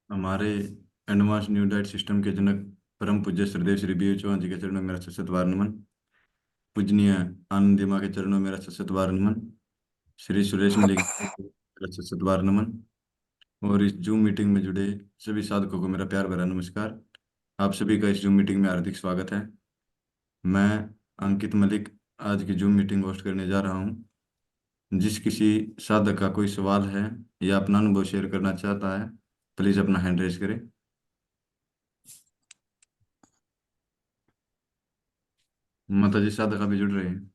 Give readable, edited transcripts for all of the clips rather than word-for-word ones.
हमारे advance new diet system के जनक परम पूज्य श्रद्धेय श्री बी चौहान जी के चरणों में मेरा सशत बार नमन। पूजनीय आनंदी माँ के चरणों में मेरा सशत बार नमन। श्री सुरेश मलिक मेरा सशत बार नमन। और इस जूम मीटिंग में जुड़े सभी साधकों को मेरा प्यार भरा नमस्कार। आप सभी का इस जूम मीटिंग में हार्दिक स्वागत है। मैं अंकित मलिक आज की जूम मीटिंग होस्ट करने जा रहा हूँ। जिस किसी साधक का कोई सवाल है या अपना अनुभव शेयर करना चाहता है, प्लीज अपना हैंड रेज करें। माता जी साधक अभी जुड़ रहे हैं।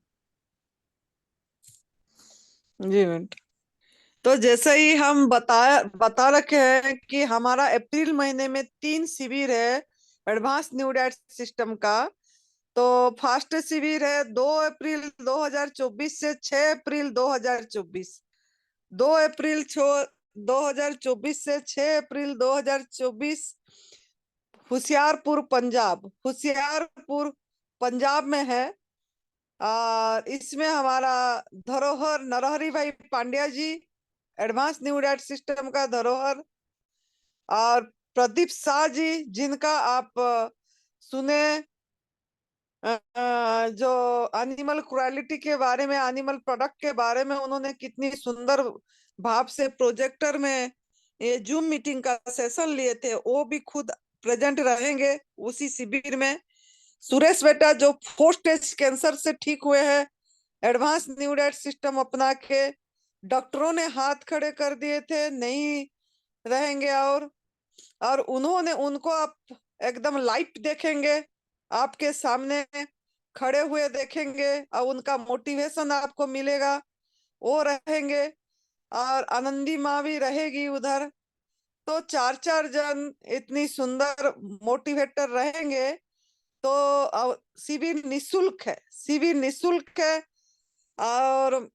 जी मिनट। तो जैसे ही हम बता रखे हैं कि हमारा अप्रैल महीने में 3 शिविर है एडवांस न्यू डाइट सिस्टम का। तो फर्स्ट शिविर है 2 अप्रैल 2024 से 6 अप्रैल 2024। 2 अप्रैल 2024 से 6 अप्रैल 2024 होशियारपुर पंजाब में है। और इसमें हमारा धरोहर नरहरी भाई पांड्या जी, एडवांस न्यू डाइट सिस्टम का धरोहर, और प्रदीप शाह जी, जिनका आप सुने जो एनिमल क्रुएलिटी के बारे में, एनिमल प्रोडक्ट के बारे में उन्होंने कितनी सुंदर भाव से प्रोजेक्टर में ये जूम मीटिंग का सेशन लिए थे, वो भी खुद प्रेजेंट रहेंगे उसी शिविर में। सुरेश बेटा जो 4 स्टेज कैंसर से ठीक हुए हैं, एडवांस न्यू डाइट सिस्टम अपना के डॉक्टरों ने हाथ खड़े कर दिए थे, नहीं रहेंगे। और उन्होंने उनको आप एकदम लाइव देखेंगे, आपके सामने खड़े हुए देखेंगे, और उनका मोटिवेशन आपको मिलेगा, वो रहेंगे। और आनंदी माँ भी रहेगी उधर। तो 4 जन इतनी सुंदर मोटिवेटर रहेंगे। तो शिविर निशुल्क है, शिविर निशुल्क है। और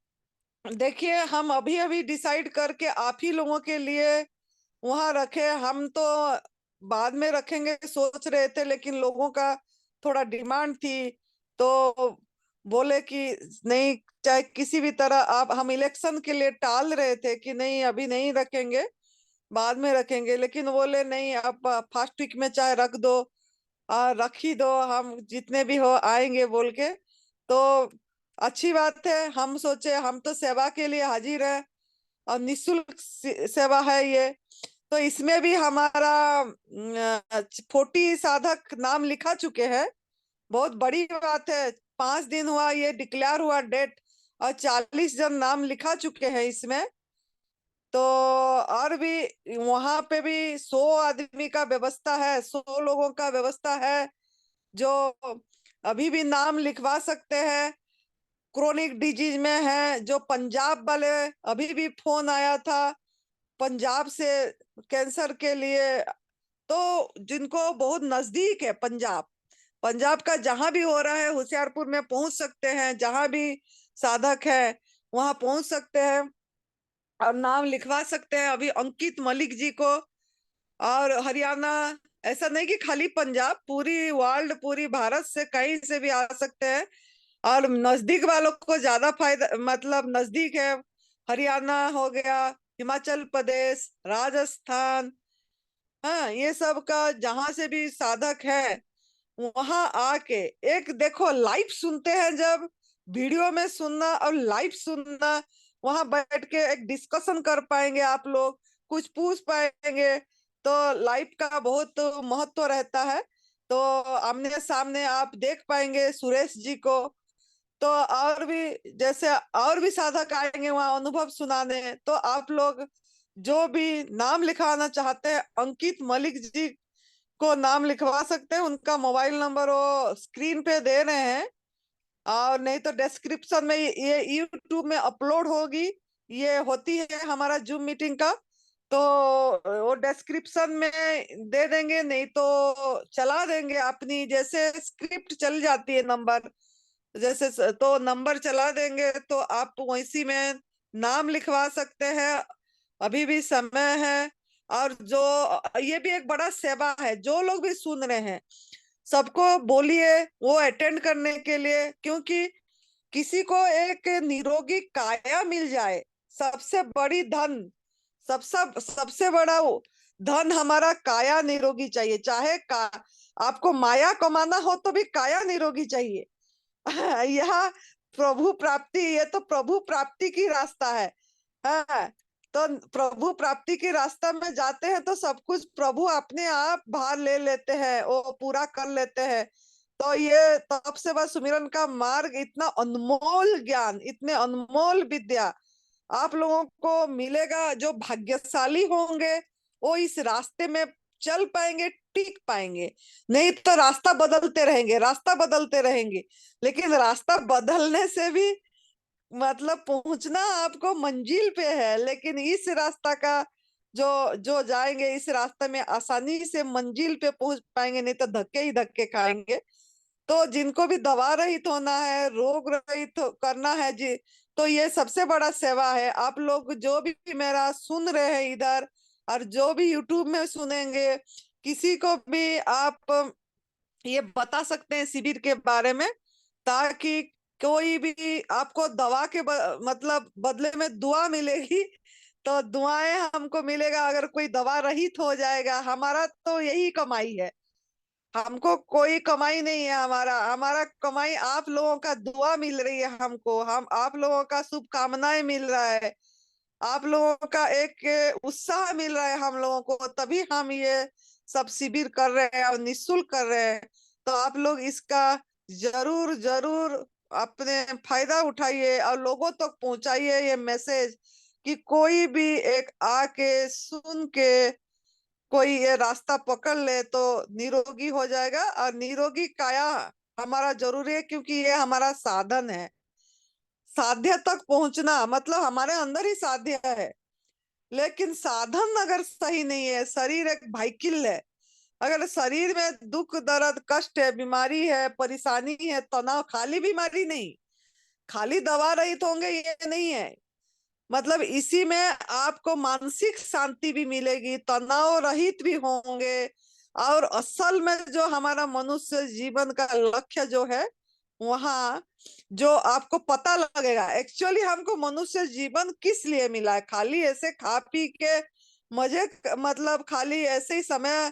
देखिए, हम अभी अभी डिसाइड करके आप ही लोगों के लिए वहां रखे। हम तो बाद में रखेंगे सोच रहे थे, लेकिन लोगों का थोड़ा डिमांड थी, तो बोले कि नहीं, चाहे किसी भी तरह आप, हम इलेक्शन के लिए टाल रहे थे कि नहीं अभी नहीं रखेंगे, बाद में रखेंगे, लेकिन बोले नहीं आप फर्स्ट वीक में चाहे रख दो, रख ही दो, हम जितने भी हो आएंगे बोल के। तो अच्छी बात है, हम सोचे हम तो सेवा के लिए हाजिर है, और निशुल्क सेवा है ये। तो इसमें भी हमारा 40 साधक नाम लिखा चुके हैं। बहुत बड़ी बात है, 5 दिन हुआ ये डिक्लेयर हुआ डेट, और 40 जन नाम लिखा चुके हैं इसमें। तो और भी वहां पे भी 100 आदमी का व्यवस्था है, 100 लोगों का व्यवस्था है जो अभी भी नाम लिखवा सकते हैं। क्रोनिक डिजीज में है जो पंजाब वाले, अभी भी फोन आया था पंजाब से कैंसर के लिए। तो जिनको बहुत नजदीक है पंजाब, पंजाब का जहां भी हो रहा है होशियारपुर में पहुंच सकते हैं, जहां भी साधक है वहां पहुंच सकते हैं और नाम लिखवा सकते हैं अभी अंकित मलिक जी को। और हरियाणा, ऐसा नहीं कि खाली पंजाब, पूरी वर्ल्ड, पूरी भारत से कहीं से भी आ सकते हैं। और नजदीक वालों को ज्यादा फायदा, मतलब नजदीक है, हरियाणा हो गया, हिमाचल प्रदेश, राजस्थान, हाँ, ये सब का जहां से भी साधक है वहां आके एक देखो, लाइव सुनते हैं जब, वीडियो में सुनना और लाइव सुनना, वहां बैठ के एक डिस्कशन कर पाएंगे, आप लोग कुछ पूछ पाएंगे, तो लाइव का बहुत महत्व रहता है। तो आमने सामने आप देख पाएंगे सुरेश जी को। तो और भी जैसे और भी साधक आएंगे वहां अनुभव सुनाने, तो आप लोग जो भी नाम लिखवाना चाहते हैं अंकित मलिक जी को नाम लिखवा सकते हैं। उनका मोबाइल नंबर वो स्क्रीन पे दे रहे हैं, और नहीं तो डिस्क्रिप्शन में ये यूट्यूब में अपलोड होगी, ये होती है हमारा जूम मीटिंग का, तो वो डिस्क्रिप्शन में दे देंगे, नहीं तो चला देंगे अपनी जैसे स्क्रिप्ट चल जाती है नंबर जैसे तो नंबर चला देंगे, तो आप वैसी में नाम लिखवा सकते हैं, अभी भी समय है। और जो ये भी एक बड़ा सेवा है, जो लोग भी सुन रहे हैं सबको बोलिए वो अटेंड करने के लिए, क्योंकि किसी को एक निरोगी काया मिल जाए सबसे बड़ी धन, सबसे बड़ा धन हमारा काया निरोगी चाहिए। चाहे आपको माया कमाना हो तो भी काया निरोगी चाहिए। यह प्रभु प्राप्ति, ये तो प्रभु प्राप्ति की रास्ता है। हाँ, तो प्रभु प्राप्ति की रास्ता में जाते हैं तो सब कुछ प्रभु अपने आप भार ले लेते हैं, वो पूरा कर लेते हैं। तो ये तप सेवा सुमिरन का मार्ग इतना अनमोल ज्ञान, इतने अनमोल विद्या आप लोगों को मिलेगा। जो भाग्यशाली होंगे वो इस रास्ते में चल पाएंगे, टिक पाएंगे, नहीं तो रास्ता बदलते रहेंगे, रास्ता बदलते रहेंगे। लेकिन रास्ता बदलने से भी मतलब पहुंचना आपको मंजिल पे है, लेकिन इस रास्ता का जो जो जाएंगे इस रास्ते में आसानी से मंजिल पे पहुंच पाएंगे, नहीं तो धक्के ही धक्के खाएंगे। तो जिनको भी दवा रहित होना है, रोग रहित करना है जी, तो ये सबसे बड़ा सेवा है। आप लोग जो भी मेरा सुन रहे हैं इधर, और जो भी यूट्यूब में सुनेंगे, किसी को भी आप ये बता सकते हैं शिविर के बारे में, ताकि कोई भी आपको दवा के मतलब बदले में दुआ मिलेगी, तो दुआएं हमको मिलेगा। अगर कोई दवा रहित हो जाएगा, हमारा तो यही कमाई है, हमको कोई कमाई नहीं है, हमारा हमारा कमाई आप लोगों का दुआ मिल रही है हमको, हम आप लोगों का शुभकामनाएं मिल रहा है, आप लोगों का एक उत्साह मिल रहा है हम लोगों को, तभी हम ये सब शिविर कर रहे हैं और निःशुल्क कर रहे हैं। तो आप लोग इसका जरूर जरूर अपने फायदा उठाइए और लोगों तक पहुंचाइए ये मैसेज, कि कोई भी एक आके सुन के कोई ये रास्ता पकड़ ले तो निरोगी हो जाएगा। और निरोगी काया हमारा जरूरी है, क्योंकि ये हमारा साधन है। साध्य तक पहुंचना मतलब हमारे अंदर ही साध्य है, लेकिन साधन अगर सही नहीं है, शरीर एक व्हीकल है, अगर शरीर में दुख दर्द कष्ट है, बीमारी है, परेशानी है, तनाव, खाली बीमारी नहीं, खाली दवा रहित होंगे ये नहीं है, मतलब इसी में आपको मानसिक शांति भी मिलेगी, तनाव रहित भी होंगे। और असल में जो हमारा मनुष्य जीवन का लक्ष्य जो है, वहाँ जो आपको पता लगेगा एक्चुअली हमको मनुष्य जीवन किस लिए मिला है। खाली ऐसे खा पी के मजे मतलब खाली ऐसे ही समय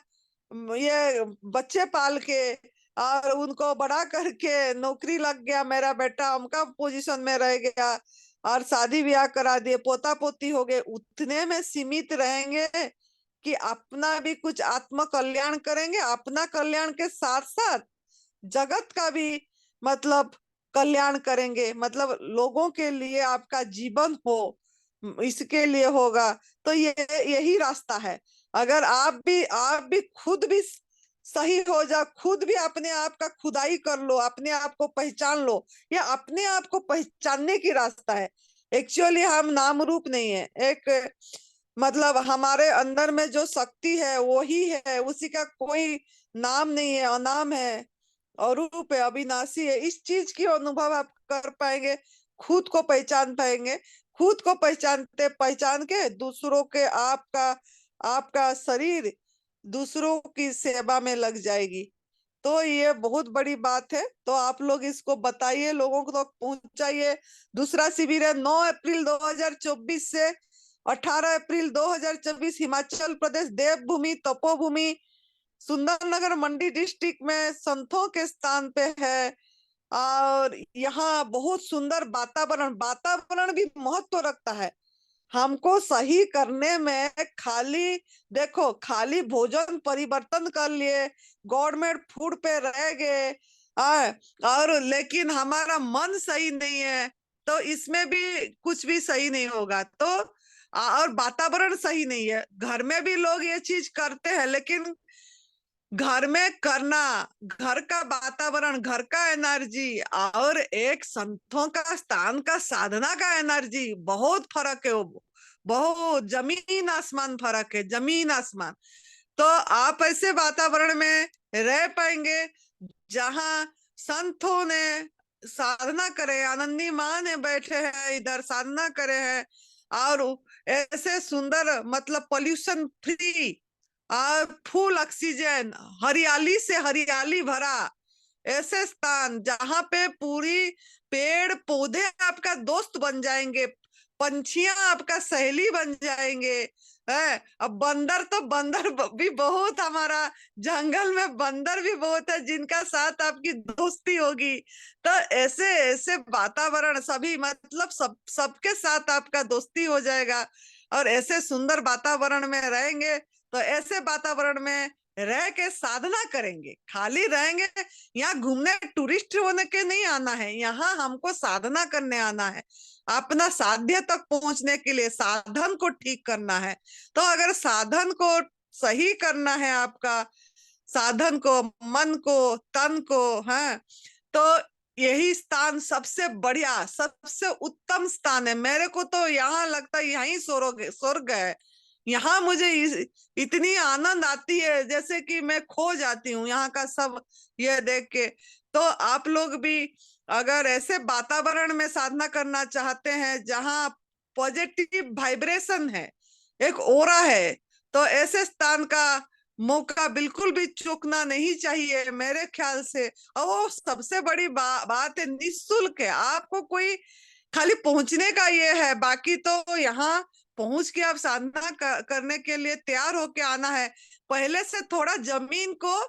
ये बच्चे पाल के और उनको बड़ा करके नौकरी लग गया, मेरा बेटा उनका पोजीशन में रह गया और शादी ब्याह करा दिए, पोता पोती हो गए, उतने में सीमित रहेंगे कि अपना भी कुछ आत्म कल्याण करेंगे, अपना कल्याण के साथ साथ जगत का भी मतलब कल्याण करेंगे, मतलब लोगों के लिए आपका जीवन हो, इसके लिए होगा। तो ये यही रास्ता है। अगर आप भी खुद भी सही हो जा, खुद भी अपने आप का खुदाई कर लो, अपने आप को पहचान लो, ये अपने आप को पहचानने की रास्ता है। एक्चुअली हम नाम रूप नहीं है, एक मतलब हमारे अंदर में जो शक्ति है वही है, उसी का कोई नाम नहीं है, अनाम है, अरूप है, अविनाशी है। इस चीज की अनुभव आप कर पाएंगे, खुद को पहचान पाएंगे, खुद को पहचान के दूसरों के आपका आपका शरीर दूसरों की सेवा में लग जाएगी। तो ये बहुत बड़ी बात है, तो आप लोग इसको बताइए, लोगों को तो पहुंचाइए। दूसरा शिविर है 9 अप्रैल 2024 से 18 अप्रैल 2024, हिमाचल प्रदेश, देवभूमि तपोभूमि सुंदरनगर मंडी डिस्ट्रिक्ट में संतों के स्थान पे है। और यहाँ बहुत सुंदर वातावरण, वातावरण भी महत्व रखता है हमको सही करने में। खाली देखो, खाली भोजन परिवर्तन कर लिए, गवर्नमेंट फूड पे रह गए, और लेकिन हमारा मन सही नहीं है, तो इसमें भी कुछ भी सही नहीं होगा। तो और वातावरण सही नहीं है। घर में भी लोग ये चीज करते हैं, लेकिन घर में करना, घर का वातावरण, घर का एनर्जी और एक संतों का स्थान का साधना का एनर्जी, बहुत फर्क है। वो बहुत जमीन आसमान फर्क है, जमीन आसमान। तो आप ऐसे वातावरण में रह पाएंगे जहां संतों ने साधना करे, आनंदी माँ ने बैठे हैं इधर साधना करे हैं, और ऐसे सुंदर मतलब पोल्यूशन फ्री और फुल ऑक्सीजन, हरियाली से हरियाली भरा ऐसे स्थान जहां पे पूरी पेड़ पौधे आपका दोस्त बन जाएंगे, पंछियां आपका सहेली बन जाएंगे। है अब बंदर, तो बंदर भी बहुत, हमारा जंगल में बंदर भी बहुत है जिनका साथ आपकी दोस्ती होगी। तो ऐसे ऐसे वातावरण सभी मतलब सबके साथ आपका दोस्ती हो जाएगा, और ऐसे सुंदर वातावरण में रहेंगे। तो ऐसे वातावरण में रह के साधना करेंगे, खाली रहेंगे। यहाँ घूमने टूरिस्ट होने के नहीं आना है, यहाँ हमको साधना करने आना है। अपना साध्य तक पहुंचने के लिए साधन को ठीक करना है। तो अगर साधन को सही करना है, आपका साधन को, मन को, तन को, है, तो यही स्थान सबसे बढ़िया, सबसे उत्तम स्थान है। मेरे को तो यहाँ लगता है यही स्वर्ग है। यहाँ मुझे इतनी आनंद आती है, जैसे कि मैं खो जाती हूँ यहाँ का सब ये देख के। तो आप लोग भी अगर ऐसे वातावरण में साधना करना चाहते हैं जहाँ पॉजिटिव वाइब्रेशन है, एक ओरा है, तो ऐसे स्थान का मौका बिल्कुल भी चूकना नहीं चाहिए मेरे ख्याल से। और वो सबसे बड़ी बात है, निःशुल्क है। आपको कोई खाली पहुंचने का ये है, बाकी तो यहाँ पहुंच के आप साधना करने के लिए तैयार होके आना है। पहले से थोड़ा जमीन को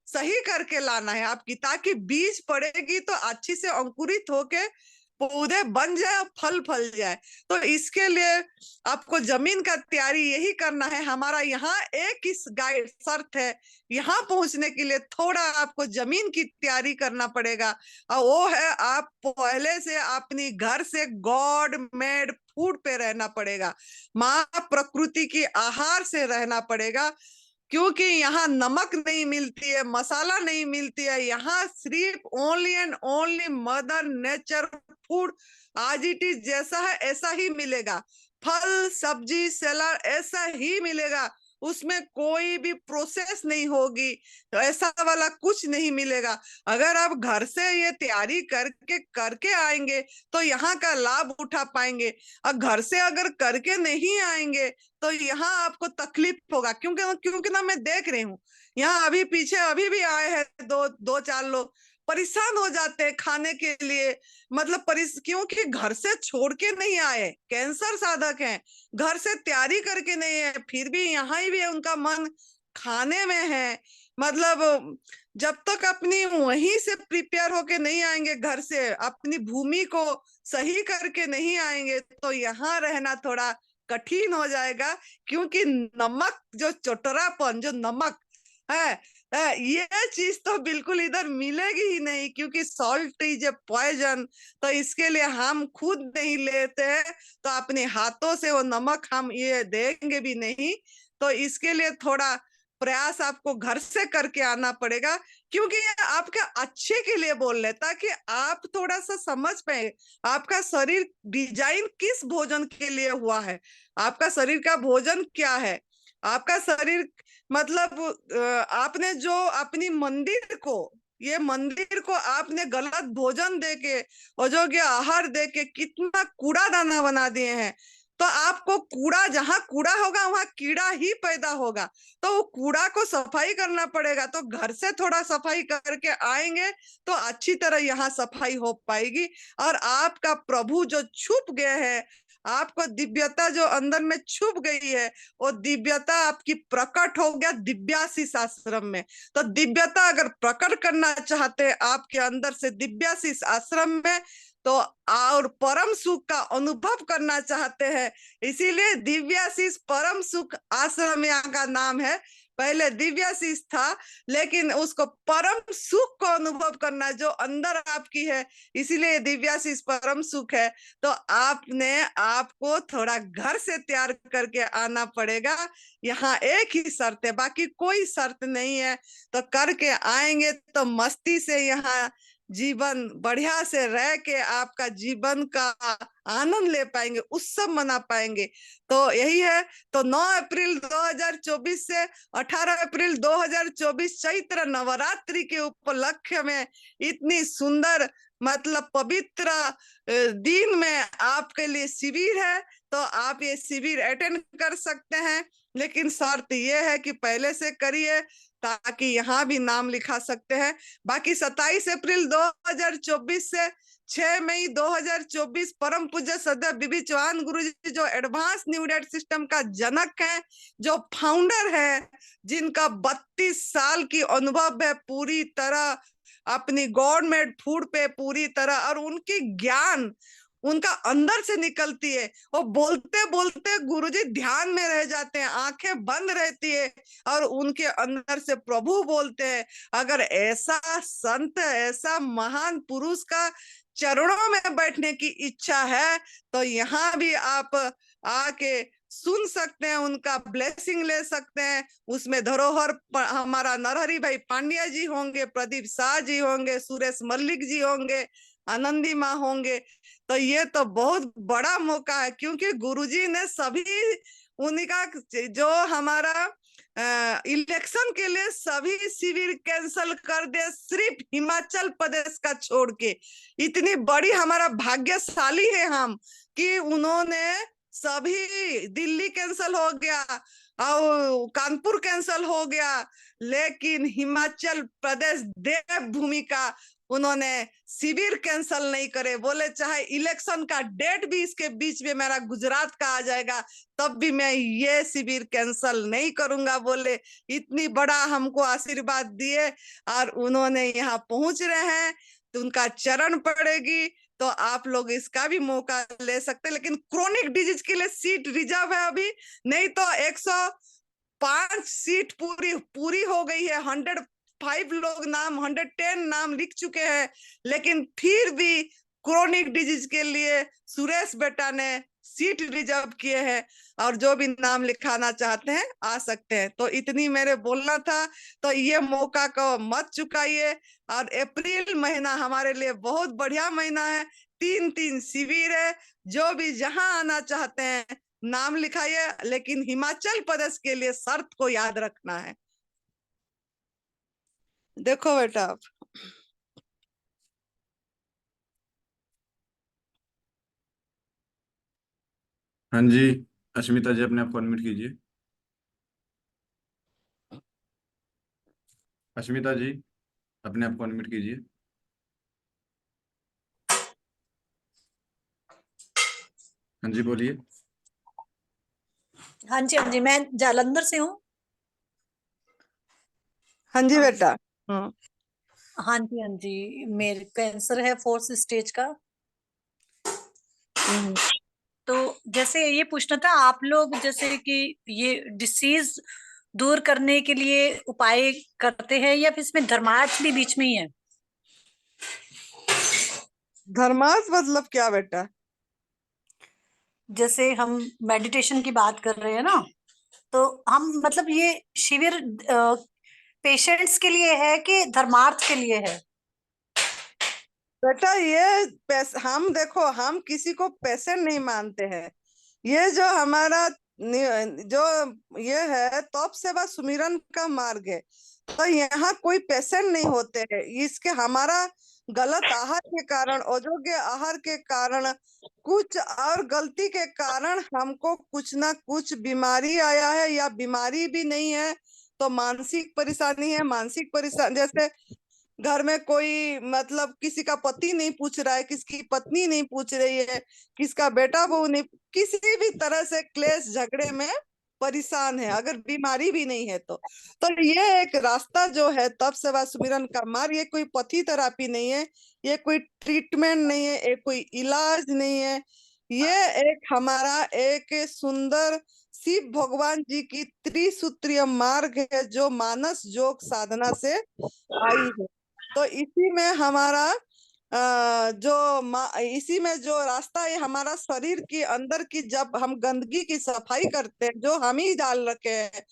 सही करके लाना है आपकी, ताकि बीज पड़ेगी तो अच्छी से अंकुरित होके पौधे बन जाए और फल फल जाए। तो इसके लिए आपको जमीन का तैयारी यही करना है। हमारा यहाँ एक इस गाइड शर्त है, यहाँ पहुंचने के लिए थोड़ा आपको जमीन की तैयारी करना पड़ेगा, और वो है आप पहले से अपनी घर से गॉड मेड फूड पे रहना पड़ेगा, माँ प्रकृति की आहार से रहना पड़ेगा। क्योंकि यहाँ नमक नहीं मिलती है, मसाला नहीं मिलती है, यहाँ सिर्फ only and only mother nature food आज इट इज जैसा है ऐसा ही मिलेगा। फल सब्जी सलाद ऐसा ही मिलेगा, उसमें कोई भी प्रोसेस नहीं होगी, तो ऐसा वाला कुछ नहीं मिलेगा। अगर आप घर से ये तैयारी करके आएंगे तो यहाँ का लाभ उठा पाएंगे, और घर से अगर करके नहीं आएंगे तो यहाँ आपको तकलीफ होगा। क्योंकि ना मैं देख रही हूँ यहाँ अभी पीछे अभी भी आए हैं दो चार लोग, परेशान हो जाते हैं खाने के लिए। मतलब क्योंकि घर से छोड़ के नहीं आए, कैंसर साधक हैं, घर से तैयारी करके नहीं है, फिर भी यहाँ ही भी उनका मन खाने में है। मतलब जब तक अपनी वहीं से प्रिपेयर होके नहीं आएंगे, घर से अपनी भूमि को सही करके नहीं आएंगे, तो यहाँ रहना थोड़ा कठिन हो जाएगा। क्योंकि नमक जो चोटरापन, जो नमक है, ये चीज तो बिल्कुल इधर मिलेगी ही नहीं, क्योंकि सॉल्ट इज ए पॉइजन। तो इसके लिए हम खुद नहीं लेते हैं, तो अपने हाथों से वो नमक हम ये देंगे भी नहीं। तो इसके लिए थोड़ा प्रयास आपको घर से करके आना पड़ेगा, क्योंकि ये आपके अच्छे के लिए बोल रहे, ताकि आप थोड़ा सा समझ पाए आपका शरीर डिजाइन किस भोजन के लिए हुआ है, आपका शरीर का भोजन क्या है। आपका शरीर मतलब आपने जो अपनी ये मंदिर को आपने गलत भोजन देके, अयोग्य आहार देके कितना कूड़ा दाना बना दिए हैं। तो आपको कूड़ा, जहां कूड़ा होगा वहां कीड़ा ही पैदा होगा, तो वो कूड़ा को सफाई करना पड़ेगा। तो घर से थोड़ा सफाई करके आएंगे तो अच्छी तरह यहाँ सफाई हो पाएगी, और आपका प्रभु जो छुप गए हैं, आपको दिव्यता जो अंदर में छुप गई है, वो दिव्यता आपकी प्रकट हो गया दिव्याशीष आश्रम में। तो दिव्यता अगर प्रकट करना चाहते हैं आपके अंदर से दिव्याशीष आश्रम में, तो और परम सुख का अनुभव करना चाहते हैं, इसीलिए दिव्याशीष परम सुख आश्रम यहाँ का नाम है। पहले दिव्याशीष था, लेकिन उसको परम सुख को अनुभव करना जो अंदर आपकी है, इसीलिए दिव्याशीष परम सुख है। तो आपको थोड़ा घर से तैयार करके आना पड़ेगा। यहाँ एक ही शर्त है, बाकी कोई शर्त नहीं है। तो करके आएंगे तो मस्ती से यहाँ जीवन बढ़िया से रह के आपका जीवन का आनंद ले पाएंगे, उत्सव मना पाएंगे। तो यही है। तो 9 अप्रैल 2024 से 18 अप्रैल 2024 चैत्र नवरात्रि के उपलक्ष्य में इतनी सुंदर मतलब पवित्र दिन में आपके लिए शिविर है। तो आप ये शिविर अटेंड कर सकते हैं, लेकिन शर्त ये है कि पहले से करिए ताकि यहाँ भी नाम लिखा सकते हैं। बाकी 27 अप्रैल 2024 से 6 मई 2024 परम पूज्य सदैव बीबी चौहान गुरु जी जो एडवांस न्यू डेट सिस्टम का जनक है, जो फाउंडर है, जिनका 32 साल की अनुभव है पूरी तरह अपनी गवर्नमेंट फूड पे पूरी तरह, और उनकी ज्ञान उनका अंदर से निकलती है। वो बोलते बोलते गुरुजी ध्यान में रह जाते हैं, आंखें बंद रहती है और उनके अंदर से प्रभु बोलते हैं। अगर ऐसा संत, ऐसा महान पुरुष का चरणों में बैठने की इच्छा है तो यहाँ भी आप आके सुन सकते हैं, उनका ब्लेसिंग ले सकते हैं। उसमें धरोहर हमारा नरहरि भाई पांड्या जी होंगे, प्रदीप शाह जी होंगे, सुरेश मल्लिक जी होंगे, आनंदी माँ होंगे। तो ये तो बहुत बड़ा मौका है, क्योंकि गुरुजी ने सभी उन्हीं का जो हमारा इलेक्शन के लिए सभी शिविर कैंसल कर दे, सिर्फ हिमाचल प्रदेश का छोड़ के। इतनी बड़ी हमारा भाग्यशाली है हम कि उन्होंने सभी, दिल्ली कैंसल हो गया और कानपुर कैंसल हो गया, लेकिन हिमाचल प्रदेश देवभूमि का उन्होंने शिविर कैंसल नहीं करे। बोले चाहे इलेक्शन का डेट भी इसके बीच में मेरा गुजरात का आ जाएगा तब भी मैं ये शिविर कैंसल नहीं करूंगा। बोले इतनी बड़ा हमको आशीर्वाद दिए और उन्होंने यहाँ पहुंच रहे हैं, तो उनका चरण पड़ेगी। तो आप लोग इसका भी मौका ले सकते हैं, लेकिन क्रोनिक डिजीज के लिए सीट रिजर्व है अभी, नहीं तो 105 सीट पूरी हो गई है। 105 लोग नाम, 110 नाम लिख चुके हैं, लेकिन फिर भी क्रोनिक डिजीज के लिए सुरेश बेटा ने सीट रिजर्व किए हैं और जो भी नाम लिखाना चाहते हैं आ सकते हैं। तो इतनी मेरे बोलना था। तो ये मौका को मत चुकाइए। और अप्रैल महीना हमारे लिए बहुत बढ़िया महीना है। 3 शिविर है, जो भी जहां आना चाहते हैं नाम लिखाइए, लेकिन हिमाचल प्रदेश के लिए शर्त को याद रखना है। देखो बेटा आप। हाँ जी, अश्मिता जी अपने आप को अनम्यूट कीजिए। अश्मिता जी अपने आप को अनम्यूट कीजिए। हाँ जी बोलिए। हाँ जी, हाँ जी, मैं जालंधर से हूँ। हाँ जी हाँ। बेटा। हाँ जी, हाँ जी, मेरे कैंसर है 4th स्टेज का। तो जैसे ये पूछना था, आप लोग जैसे कि ये डिसीज दूर करने के लिए उपाय करते हैं या फिर इसमें धर्मार्थ भी बीच में ही है? धर्मार्थ मतलब क्या बेटा? जैसे हम मेडिटेशन की बात कर रहे हैं ना, तो हम मतलब ये शिविर पेशेंट्स के लिए है कि धर्मार्थ के लिए है? बेटा ये हम देखो, हम किसी को पेशेंट नहीं मानते हैं। ये जो हमारा जो ये है तप सेवा सुमिरन का मार्ग है। तो यहाँ कोई पेशेंट नहीं होते हैं। इसके हमारा गलत आहार के कारण, अयोग्य आहार के कारण, कुछ और गलती के कारण हमको कुछ ना कुछ बीमारी आया है, या बीमारी भी नहीं है तो मानसिक परेशानी है। मानसिक परेशानी जैसे घर में कोई मतलब किसी का पति नहीं पूछ रहा है, किसकी पत्नी नहीं पूछ रही है, किसका बेटा बहू नहीं, किसी भी तरह से क्लेश झगड़े में परेशान है, अगर बीमारी भी नहीं है तो ये एक रास्ता जो है तप सेवा सुमिरन का मार्ग, ये कोई पथी थेरेपी नहीं है, ये कोई ट्रीटमेंट नहीं है, ये कोई इलाज नहीं है। ये एक हमारा एक सुंदर शिव भगवान जी की त्रिसूत्रीय मार्ग है जो मानस योग साधना से आई है। तो इसी में हमारा इसी में जो रास्ता है हमारा शरीर के अंदर की, जब हम गंदगी की सफाई करते हैं जो हम ही डाल रखे हैं,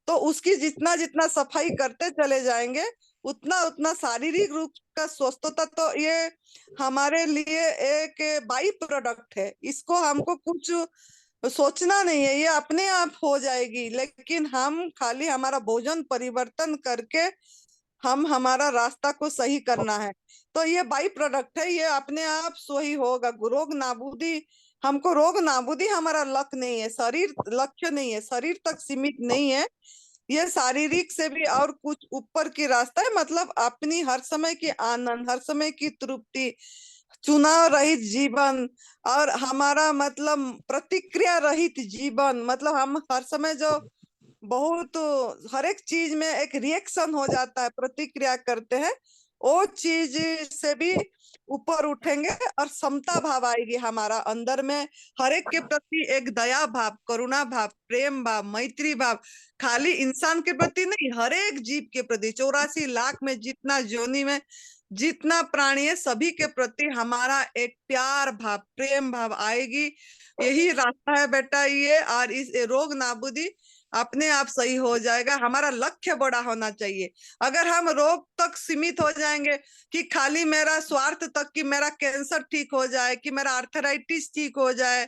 तो उसकी जितना जितना सफाई करते चले जाएंगे उतना उतना शारीरिक रूप का स्वस्थता, तो ये हमारे लिए एक बाई प्रोडक्ट है। इसको हमको कुछ सोचना नहीं है, ये अपने आप हो जाएगी। लेकिन हम खाली हमारा भोजन परिवर्तन करके हम हमारा रास्ता को सही करना है, तो ये बाई प्रोडक्ट है, ये अपने आप सही होगा। रोग नाबूदी, हमको रोग नाबूदी हमारा लक्ष्य नहीं है, शरीर लक्ष्य नहीं है, शरीर तक सीमित नहीं है। ये शारीरिक से भी और कुछ ऊपर की रास्ता है, मतलब अपनी हर समय की आनंद, हर समय की तृप्ति, चुनाव रहित जीवन, और हमारा मतलब प्रतिक्रिया रहित जीवन। मतलब हम हर समय जो बहुत हर एक चीज में एक रिएक्शन हो जाता है, प्रतिक्रिया करते हैं, वो चीज से भी ऊपर उठेंगे और समता भाव आएगी हमारा अंदर में। हर एक के प्रति एक दया भाव, करुणा भाव, प्रेम भाव, मैत्री भाव, खाली इंसान के प्रति नहीं, हर एक जीव के प्रति, 84 लाख में जितना जोनी में जितना प्राणी है सभी के प्रति हमारा एक प्यार भाव, प्रेम भाव आएगी। यही रास्ता है बेटा ये। और इस रोग नाबूदी अपने आप सही हो जाएगा। हमारा लक्ष्य बड़ा होना चाहिए। अगर हम रोग तक सीमित हो जाएंगे कि खाली मेरा स्वार्थ तक, कि मेरा कैंसर ठीक हो जाए, कि मेरा आर्थराइटिस ठीक हो जाए,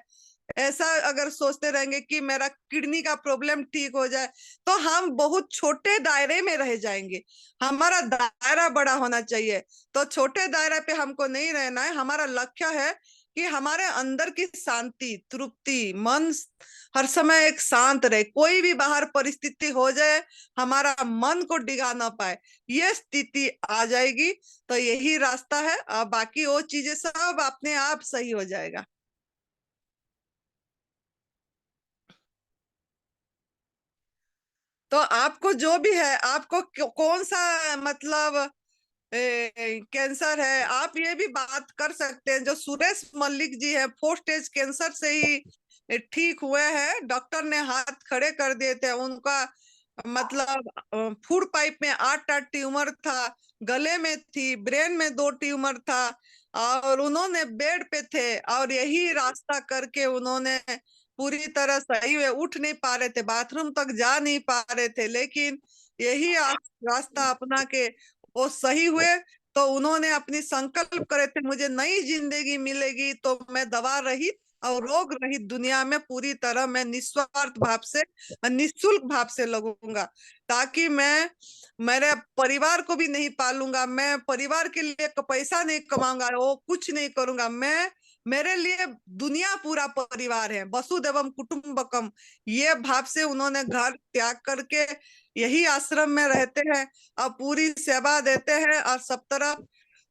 ऐसा अगर सोचते रहेंगे कि मेरा किडनी का प्रॉब्लम ठीक हो जाए, तो हम बहुत छोटे दायरे में रह जाएंगे। हमारा दायरा बड़ा होना चाहिए। तो छोटे दायरे पे हमको नहीं रहना है। हमारा लक्ष्य है कि हमारे अंदर की शांति, तृप्ति, मन हर समय एक शांत रहे, कोई भी बाहर परिस्थिति हो जाए हमारा मन को डिगा ना पाए, ये स्थिति आ जाएगी। तो यही रास्ता है। अब बाकी वो चीजें सब अपने आप सही हो जाएगा। तो आपको जो भी है, आपको कौन सा मतलब कैंसर है, आप ये भी बात कर सकते हैं। जो सुरेश मल्लिक जी है 4 स्टेज कैंसर से ही ठीक हुए हैं, डॉक्टर ने हाथ खड़े कर दिए थे। उनका मतलब फूड पाइप में 8 ट्यूमर था, गले में थी, ब्रेन में 2 ट्यूमर था, और उन्होंने बेड पे थे, और यही रास्ता करके उन्होंने पूरी तरह सही हुए, उठ नहीं पा रहे थे, बाथरूम तक जा नहीं पा रहे थे, लेकिन यही रास्ता अपना के वो सही हुए। तो उन्होंने अपनी संकल्प करे थे मुझे नई जिंदगी मिलेगी तो मैं दवा रहित और रोग रहित दुनिया में पूरी तरह मैं निस्वार्थ भाव से, निःशुल्क भाव से लगूंगा, ताकि मैं मेरे परिवार को भी नहीं पालूंगा, मैं परिवार के लिए पैसा नहीं कमाऊंगा, वो कुछ नहीं करूंगा। मैं, मेरे लिए दुनिया पूरा परिवार है, वसुदेवम कुटुंबकम, ये भाव से उन्होंने घर त्याग करके यही आश्रम में रहते हैं और पूरी सेवा देते हैं और सब तरफ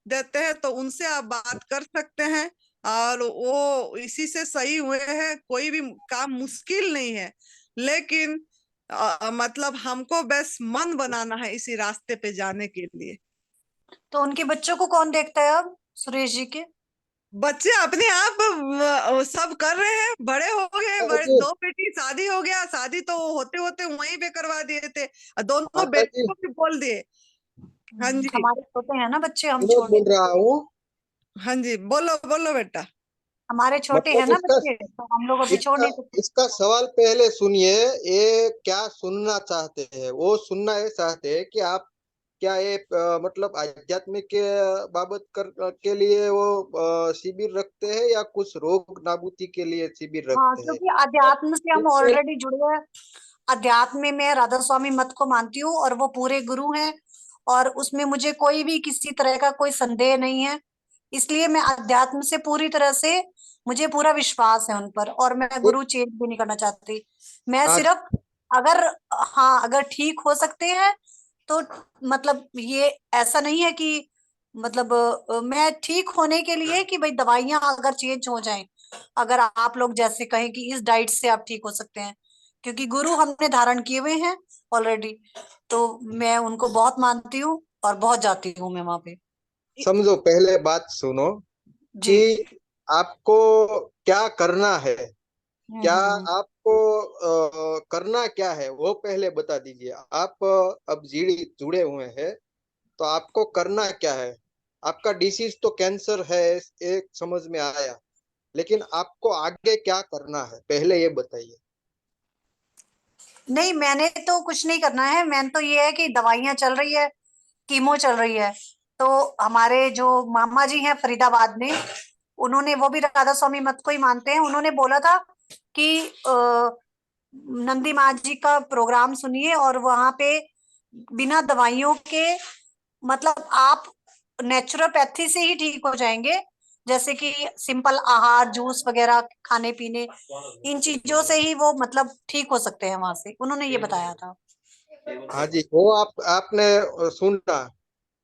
देते हैं। तो उनसे आप बात कर सकते हैं, और वो इसी से सही हुए हैं। कोई भी काम मुश्किल नहीं है, लेकिन मतलब हमको बस मन बनाना है इसी रास्ते पे जाने के लिए। तो उनके बच्चों को कौन देखता है अब, सुरेश जी के? बच्चे अपने आप सब कर रहे हैं, बड़े हो गए, बड़े जी 2 बेटी शादी हो गया, शादी तो होते होते वहीं पे करवा दिए थे, और दोनों माता बेटे जी, को भी बोल दिए। हाँ जी, हमारे छोटे हैं ना बच्चे, हम विनोद छोड़ बोल नहीं रहा सकते। हूँ। हाँ जी, बोलो बोलो बेटा। हमारे छोटे हैं मतलब ना इसका बच्चे, तो हम लोग अभी छोड़ इसका नहीं सकते। इसका सवाल पहले सुनिए। ये क्या सुनना चाहते हैं? वो सुनना ये चाहते हैं कि आप क्या ये मतलब आध्यात्मिक के बाबत के लिए वो शिविर रखते हैं या कुछ रोग नाबूदी के लिए शिविर हाँ, रखते हैं? क्योंकि अध्यात्म से हम इससे ऑलरेडी जुड़े हैं। अध्यात्म में मैं राधा स्वामी मत को मानती हूँ, और वो पूरे गुरु हैं, और उसमें मुझे कोई भी किसी तरह का कोई संदेह नहीं है। इसलिए मैं अध्यात्म से पूरी तरह से, मुझे पूरा विश्वास है उन पर, और मैं गुरु चेंज भी नहीं करना चाहती। मैं आज सिर्फ, अगर, हाँ, अगर ठीक हो सकते हैं तो, मतलब ये ऐसा नहीं है कि, मतलब मैं ठीक होने के लिए कि भाई दवाइयां अगर चेंज हो जाएं, अगर आप लोग जैसे कहें कि इस डाइट से आप ठीक हो सकते हैं, क्योंकि गुरु हमने धारण किए हुए हैं ऑलरेडी, तो मैं उनको बहुत मानती हूँ और बहुत जाती हूँ मैं वहां पे। समझो, पहले बात सुनो जी। कि आपको क्या करना है। क्या आपको करना क्या है वो पहले बता दीजिए। आप अब जुड़े हुए हैं तो आपको करना क्या है। आपका डिसीज तो कैंसर है, एक समझ में आया, लेकिन आपको आगे क्या करना है पहले ये बताइए। नहीं, मैंने तो कुछ नहीं करना है। मैंने तो ये है कि दवाइयां चल रही है, कीमो चल रही है। तो हमारे जो मामा जी हैं फरीदाबाद में, उन्होंने, वो भी राधा स्वामी मत को ही मानते हैं, उन्होंने बोला था कि नंदी माँ जी का प्रोग्राम सुनिए और वहां पे बिना दवाइयों के, मतलब आप नेचुरोपैथी से ही ठीक हो जाएंगे। जैसे कि सिंपल आहार, जूस वगैरह खाने पीने, इन चीजों से ही वो मतलब ठीक हो सकते हैं वहां से, उन्होंने ये बताया था। हाँ जी, वो आपने सुना,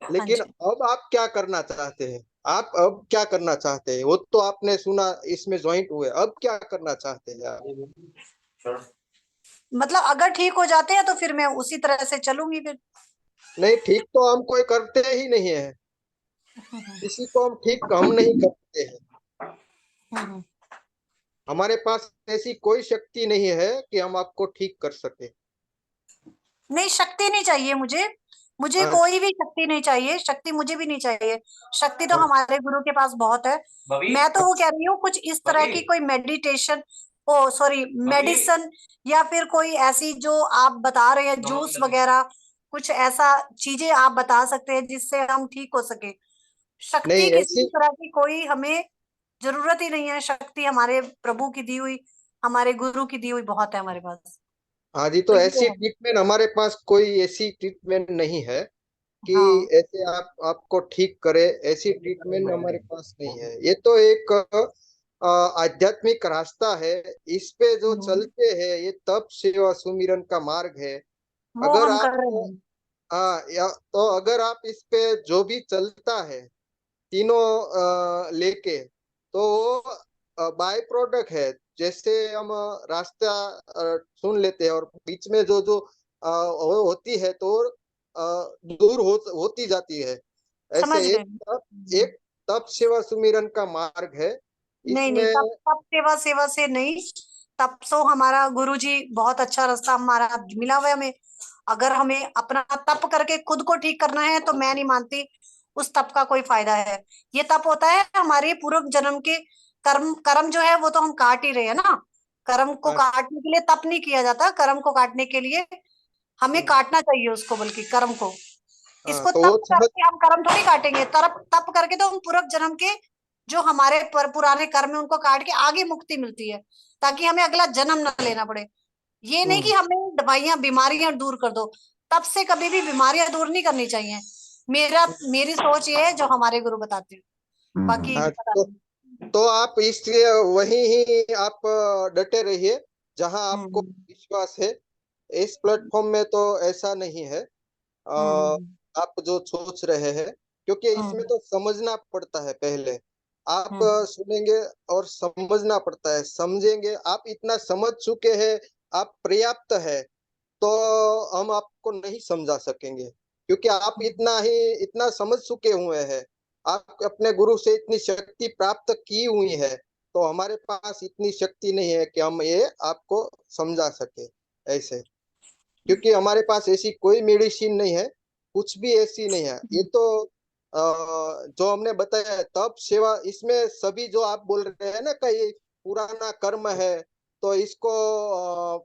हाँ लेकिन जी। अब आप क्या करना चाहते हैं। आप अब क्या करना चाहते हैं वो तो आपने सुना, इसमें ज्वाइंट हुए, अब क्या करना चाहते हैं आप। मतलब अगर ठीक हो जाते हैं तो फिर मैं उसी तरह से चलूंगी फिर। नहीं, ठीक तो हम कोई करते ही नहीं है, किसी को हम नहीं करते हैं। हम्म। हमारे पास ऐसी कोई शक्ति नहीं है कि हम आपको ठीक कर सके। नहीं, शक्ति नहीं चाहिए मुझे। मुझे हाँ कोई भी शक्ति नहीं चाहिए, शक्ति मुझे भी नहीं चाहिए। शक्ति तो हाँ हमारे गुरु के पास बहुत है। मैं तो वो कह रही हूँ कुछ इस तरह की कोई मेडिटेशन, ओ सॉरी, मेडिसन, या फिर कोई ऐसी जो आप बता रहे हैं जूस वगैरह, कुछ ऐसा चीजें आप बता सकते हैं जिससे हम ठीक हो सके। नहीं शक्ति किसी भी ऐसी। तरह की कोई हमें जरूरत ही नहीं है। शक्ति हमारे प्रभु की दी हुई, हमारे गुरु की दी हुई बहुत है हमारे पास। हाँ जी, तो तो ये ऐसी है। ट्रीटमेंट हमारे पास कोई ऐसी ट्रीटमेंट नहीं है कि हाँ। ऐसे आपको ठीक करे। ऐसी ट्रीटमेंट हमारे पास नहीं है। ये तो एक आध्यात्मिक रास्ता है। इस पे जो हम्म। चलते हैं ये तप सेवा सुमिरन का मार्ग है। वो अगर हम आप कर रहे हैं। तो अगर आप इस पे जो भी चलता है तीनों लेके, तो बाय प्रोडक्ट है। जैसे हम रास्ता सुन लेते हैं और बीच में जो जो वो होती है तो दूर होती जाती है। समझ ऐसे गए। एक तप सेवा सुमिरन का मार्ग है नहीं नहीं, इसमें। तब तब सेवा सेवा से नहीं। तब तो हमारा गुरु जी बहुत अच्छा रास्ता हमारा मिला हुआ है हमें। अगर हमें अपना तप करके खुद को ठीक करना है तो मैं नहीं मानती उस तप का कोई फायदा है। ये तप होता है हमारे पूर्व जन्म के कर्म। कर्म जो है वो तो हम काट ही रहे हैं ना। कर्म को हाँ, काटने के लिए तप नहीं किया जाता। कर्म को काटने के लिए हमें हम्म, काटना चाहिए उसको, बल्कि कर्म को। हाँ, इसको तो तप वो समझ। करके हम कर्म थोड़ी काटेंगे। तरप तप करके तो हम पूर्व जन्म के जो हमारे पुराने कर्म है उनको काट के आगे मुक्ति मिलती है, ताकि हमें अगला जन्म ना लेना पड़े। ये नहीं कि हम्म, हमें दवाइयां बीमारियां दूर कर दो। तब से कभी भी बीमारियां दूर नहीं करनी चाहिए। मेरी सोच ये है जो हमारे गुरु बताते हैं, बाकी हाँ, पता तो नहीं। आप इसलिए वहीं ही आप डटे रहिए जहां आपको हम्म। विश्वास है। इस प्लेटफॉर्म में तो ऐसा नहीं है हम्म। आप जो सोच रहे हैं, क्योंकि इसमें हम्म। तो समझना पड़ता है पहले। आप हम्म। सुनेंगे और समझना पड़ता है, समझेंगे। आप इतना समझ चुके हैं, आप पर्याप्त है, तो हम आपको नहीं समझा सकेंगे, क्योंकि आप इतना समझ चुके हुए हैं। आप अपने गुरु से इतनी शक्ति प्राप्त की हुई है, तो हमारे पास इतनी शक्ति नहीं है कि हम ये आपको समझा सके ऐसे। क्योंकि हमारे पास ऐसी कोई मेडिसिन नहीं है, कुछ भी ऐसी नहीं है। ये तो जो हमने बताया है तप सेवा, इसमें सभी जो आप बोल रहे हैं ना कि ये पुराना कर्म है, तो इसको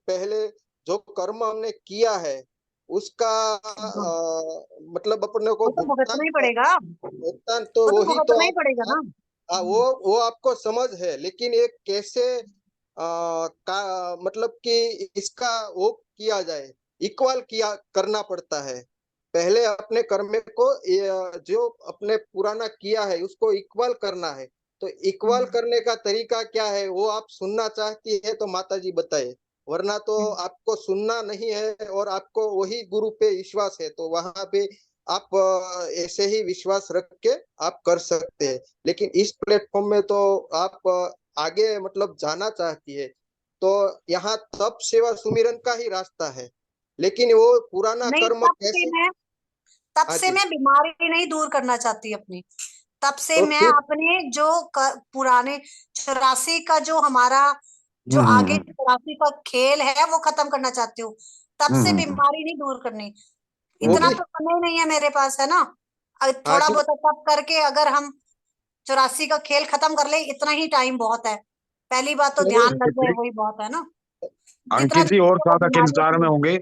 पहले जो कर्म हमने किया है उसका हम्म। मतलब अपने को वो तो भुगतना ही पड़ेगा। भुगतान तो वो तो वही तो भुगतना ही पड़ेगा ना। वो आपको समझ है, लेकिन ये कैसे का मतलब कि इसका वो किया जाए, इक्वल किया करना पड़ता है। पहले अपने कर्म को जो अपने पुराना किया है उसको इक्वल करना है। तो इक्वल हम्म। करने का तरीका क्या है वो आप सुनना चाहती है तो माता जी बताए, वरना तो हम्म। आपको सुनना नहीं है और आपको वही गुरु पे विश्वास है तो वहां पे आप ऐसे ही विश्वास रख के आप कर सकते हैं। लेकिन इस प्लेटफॉर्म में तो आप आगे मतलब जाना चाहती है, तो यहाँ तप सेवा सुमिरन का ही रास्ता है। लेकिन वो पुराना नहीं, कर्म कैसे। तब हाँ से जी, मैं बीमारी नहीं दूर करना चाहती अपनी। तब से तो मैं फिर अपने जो पुराने 84 का जो हमारा जो आगे हम्म, चौरासी का खेल है वो खत्म करना चाहती हूँ, तब से हम्म। बीमारी नहीं दूर करनी। वो इतना भी। तो समय नहीं है मेरे पास, है ना। हाँ थोड़ा जी। बहुत तब करके अगर हम 84 का खेल खत्म कर ले, इतना ही टाइम बहुत है। पहली बात तो नहीं, ध्यान लग जाए, वही बहुत है ना। जितना अंकित जी जल्दी और वो साधक बीमारियों इंतजार में से। होंगे।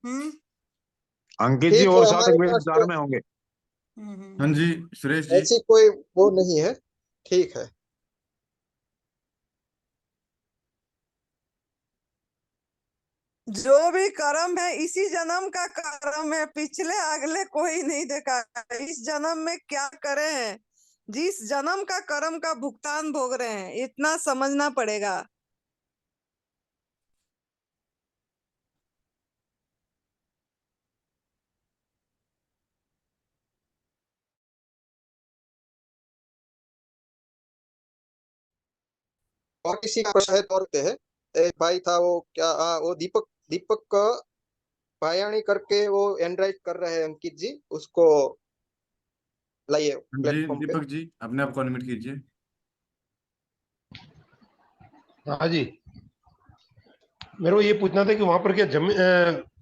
हम्म अंकित जी ठीक है, और हमारे साधक भी पास इंतजार तो में होंगे। हाँ जी, सुरेश जी। ऐसी कोई वो नहीं है। ठीक है। जो भी कर्म है इसी जन्म का कर्म है, पिछले अगले कोई नहीं देखा। इस जन्म में क्या करे हैं, जिस जन्म का कर्म का भुगतान भोग रहे हैं, इतना समझना पड़ेगा। और किसी का प्रश्न है तो और है। एक भाई था, वो क्या, वो दीपक दीपक भायाणी करके वो एंड्राइड कर रहे हैं, अंकित जी उसको लाइए हाँ जी, प्लेटफॉर्म पे। दीपक जी अपने आप को अनम्यूट कीजिए। हाँ जी, मेरे को ये पूछना था कि वहां पर क्या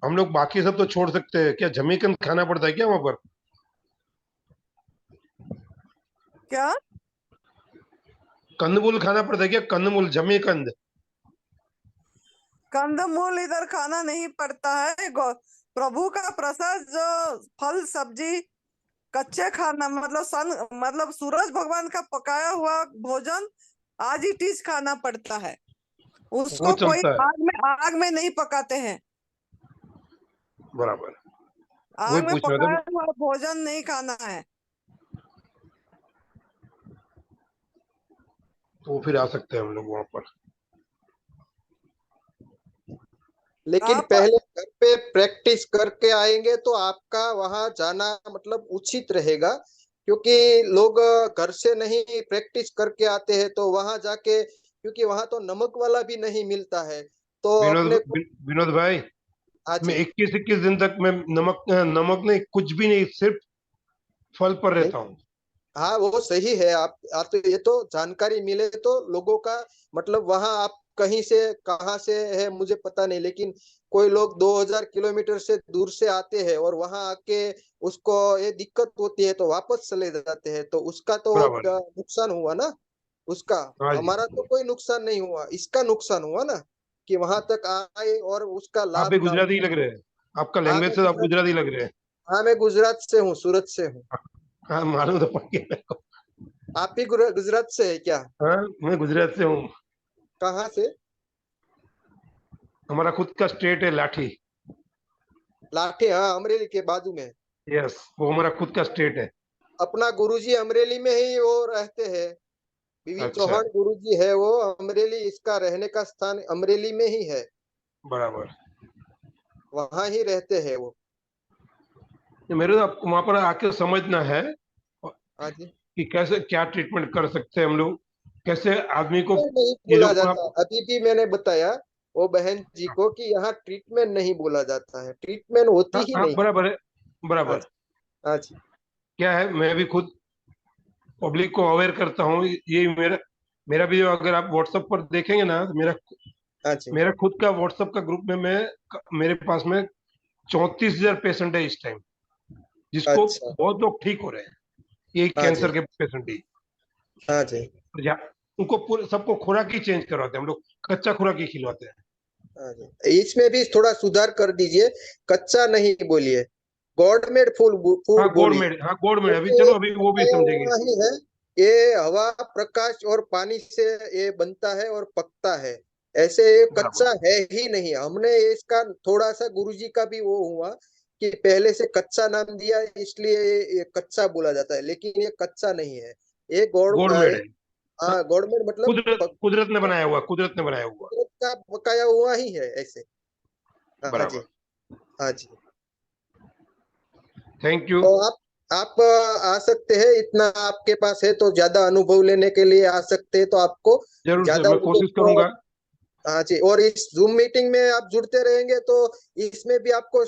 हम लोग बाकी सब तो छोड़ सकते हैं, क्या जमीकंद खाना पड़ता है क्या वहां पर? क्या? कंदमूल खाना पड़ता है क्या? कंदमूल, जमीकंद। कंदमूल इधर खाना नहीं पड़ता है। प्रभु का प्रसाद जो फल सब्जी कच्चे खाना, मतलब सूरज भगवान का पकाया हुआ भोजन आज ही टीज खाना पड़ता है। वो उसको कोई चलता है, आग में नहीं पकाते हैं। बराबर। वही आग में पूछना था। पकाया हुआ भोजन नहीं खाना है। तो फिर आ सकते हैं हम लोग वहां पर। लेकिन आप पहले घर पे प्रैक्टिस करके आएंगे तो आपका वहां जाना मतलब उचित रहेगा, क्योंकि लोग घर से नहीं प्रैक्टिस करके आते हैं तो वहां जाके, क्योंकि वहां तो नमक वाला भी नहीं मिलता है, तो अपने को। विनोद भाई, हाँ मैं जी। 21 दिन तक मैं नमक नहीं, कुछ भी नहीं, सिर्फ फल पर नहीं, रहता हूँ। हाँ वो सही है। आप तो ये तो जानकारी मिले तो लोगों का, मतलब वहां आप कहीं से कहाँ से है मुझे पता नहीं, लेकिन कोई लोग 2000 किलोमीटर से दूर से आते हैं और वहां आके उसको ये दिक्कत होती है तो वापस चले जाते हैं, तो उसका तो बराबर है। नुकसान हुआ ना उसका। हाँ जी, हमारा तो कोई नुकसान नहीं हुआ, इसका नुकसान हुआ ना कि वहां तक आए और उसका आप लाभ भी ना गुजराती उठा। लग रहे हैं, आपका हाँ लैंग्वेज मैं से आप गुजरात गुजराती लग रहे हैं। हाँ मैं गुजरात से हूँ, सूरत से हूँ। हाँ, मालूम तो पड़ गया मेरे को। आप भी गुजरात से है क्या? हाँ, मैं गुजरात से हूँ। कहाँ से? हमारा खुद का स्टेट है लाठी। लाठी, हाँ अमरेली के बाजू में। यस, वो हमारा खुद का स्टेट है। अपना गुरुजी अमरेली में ही वो रहते हैं। बीवी अच्छा, चौहान गुरुजी है वो अमरेली, इसका रहने का स्थान अमरेली में ही है, बराबर। वहां ही रहते हैं वो। मेरे को वहां पर आके समझना है हाँ जी। कि कैसे क्या ट्रीटमेंट कर सकते हैं हम लोग, कैसे आदमी को नहीं ये जो बोला जाता, अभी भी मैंने बताया वो बहन जी को कि यहाँ ट्रीटमेंट नहीं बोला जाता है, ट्रीटमेंट होती हाँ ही हाँ, नहीं। बराबर है, हाँ बराबर। जी। हाँ जी। क्या है, मैं भी खुद पब्लिक को अवेयर करता हूँ। ये मेरा मेरा भी, अगर आप व्हाट्सएप पर देखेंगे ना, तो मेरा हाँ जी। मेरा खुद का व्हाट्सएप का ग्रुप में मेरे पास में 34,000 पेशेंट है इस टाइम, जिसको अच्छा। बहुत लोग ठीक हो रहे हैं, ये हाँ जी। कैंसर के पेशेंट ही। हाँ जी। उनको पूरे सबको खुराक ही चेंज करवाते हैं हम लोग, कच्चा खुराक ही खिलवाते हैं। हाँ जी, इसमें भी थोड़ा सुधार कर दीजिए, कच्चा नहीं बोलिए, गॉडमेड फूड हाँ, फूड बोलिए। गवर्नमेंट, हाँ गवर्नमेंट, अभी क्योंकि चलो अभी वो भी पकाया समझेंगे। हुआ ही है, ये हवा प्रकाश और पानी से ये बनता है और पकता है, ऐसे ये बराबर, कच्चा है ही नहीं। हमने इसका थोड़ा सा गुरुजी का भी वो हुआ कि पहले से कच्चा नाम दिया इसलिए ये कच्चा बोला जाता है, लेकिन ये कच्चा नहीं है। ये गवर्नमेंट है। हाँ, हाँ गॉडमेड मतलब कुदरत ने बनाया हुआ, कुदरत ने बनाया हुआ। कुदरत का पकाया हुआ ही है ऐसे। हाँ जी। बराबर। हाँ जी। Thank you. तो आप आ सकते हैं, इतना आपके पास है तो ज्यादा अनुभव लेने के लिए आ सकते हैं, तो आपको जरूर सर, ज्यादा मैं मुझे कोशिश तो। करूंगा। हाँ जी, और इस जूम मीटिंग में आप जुड़ते रहेंगे तो इसमें भी आपको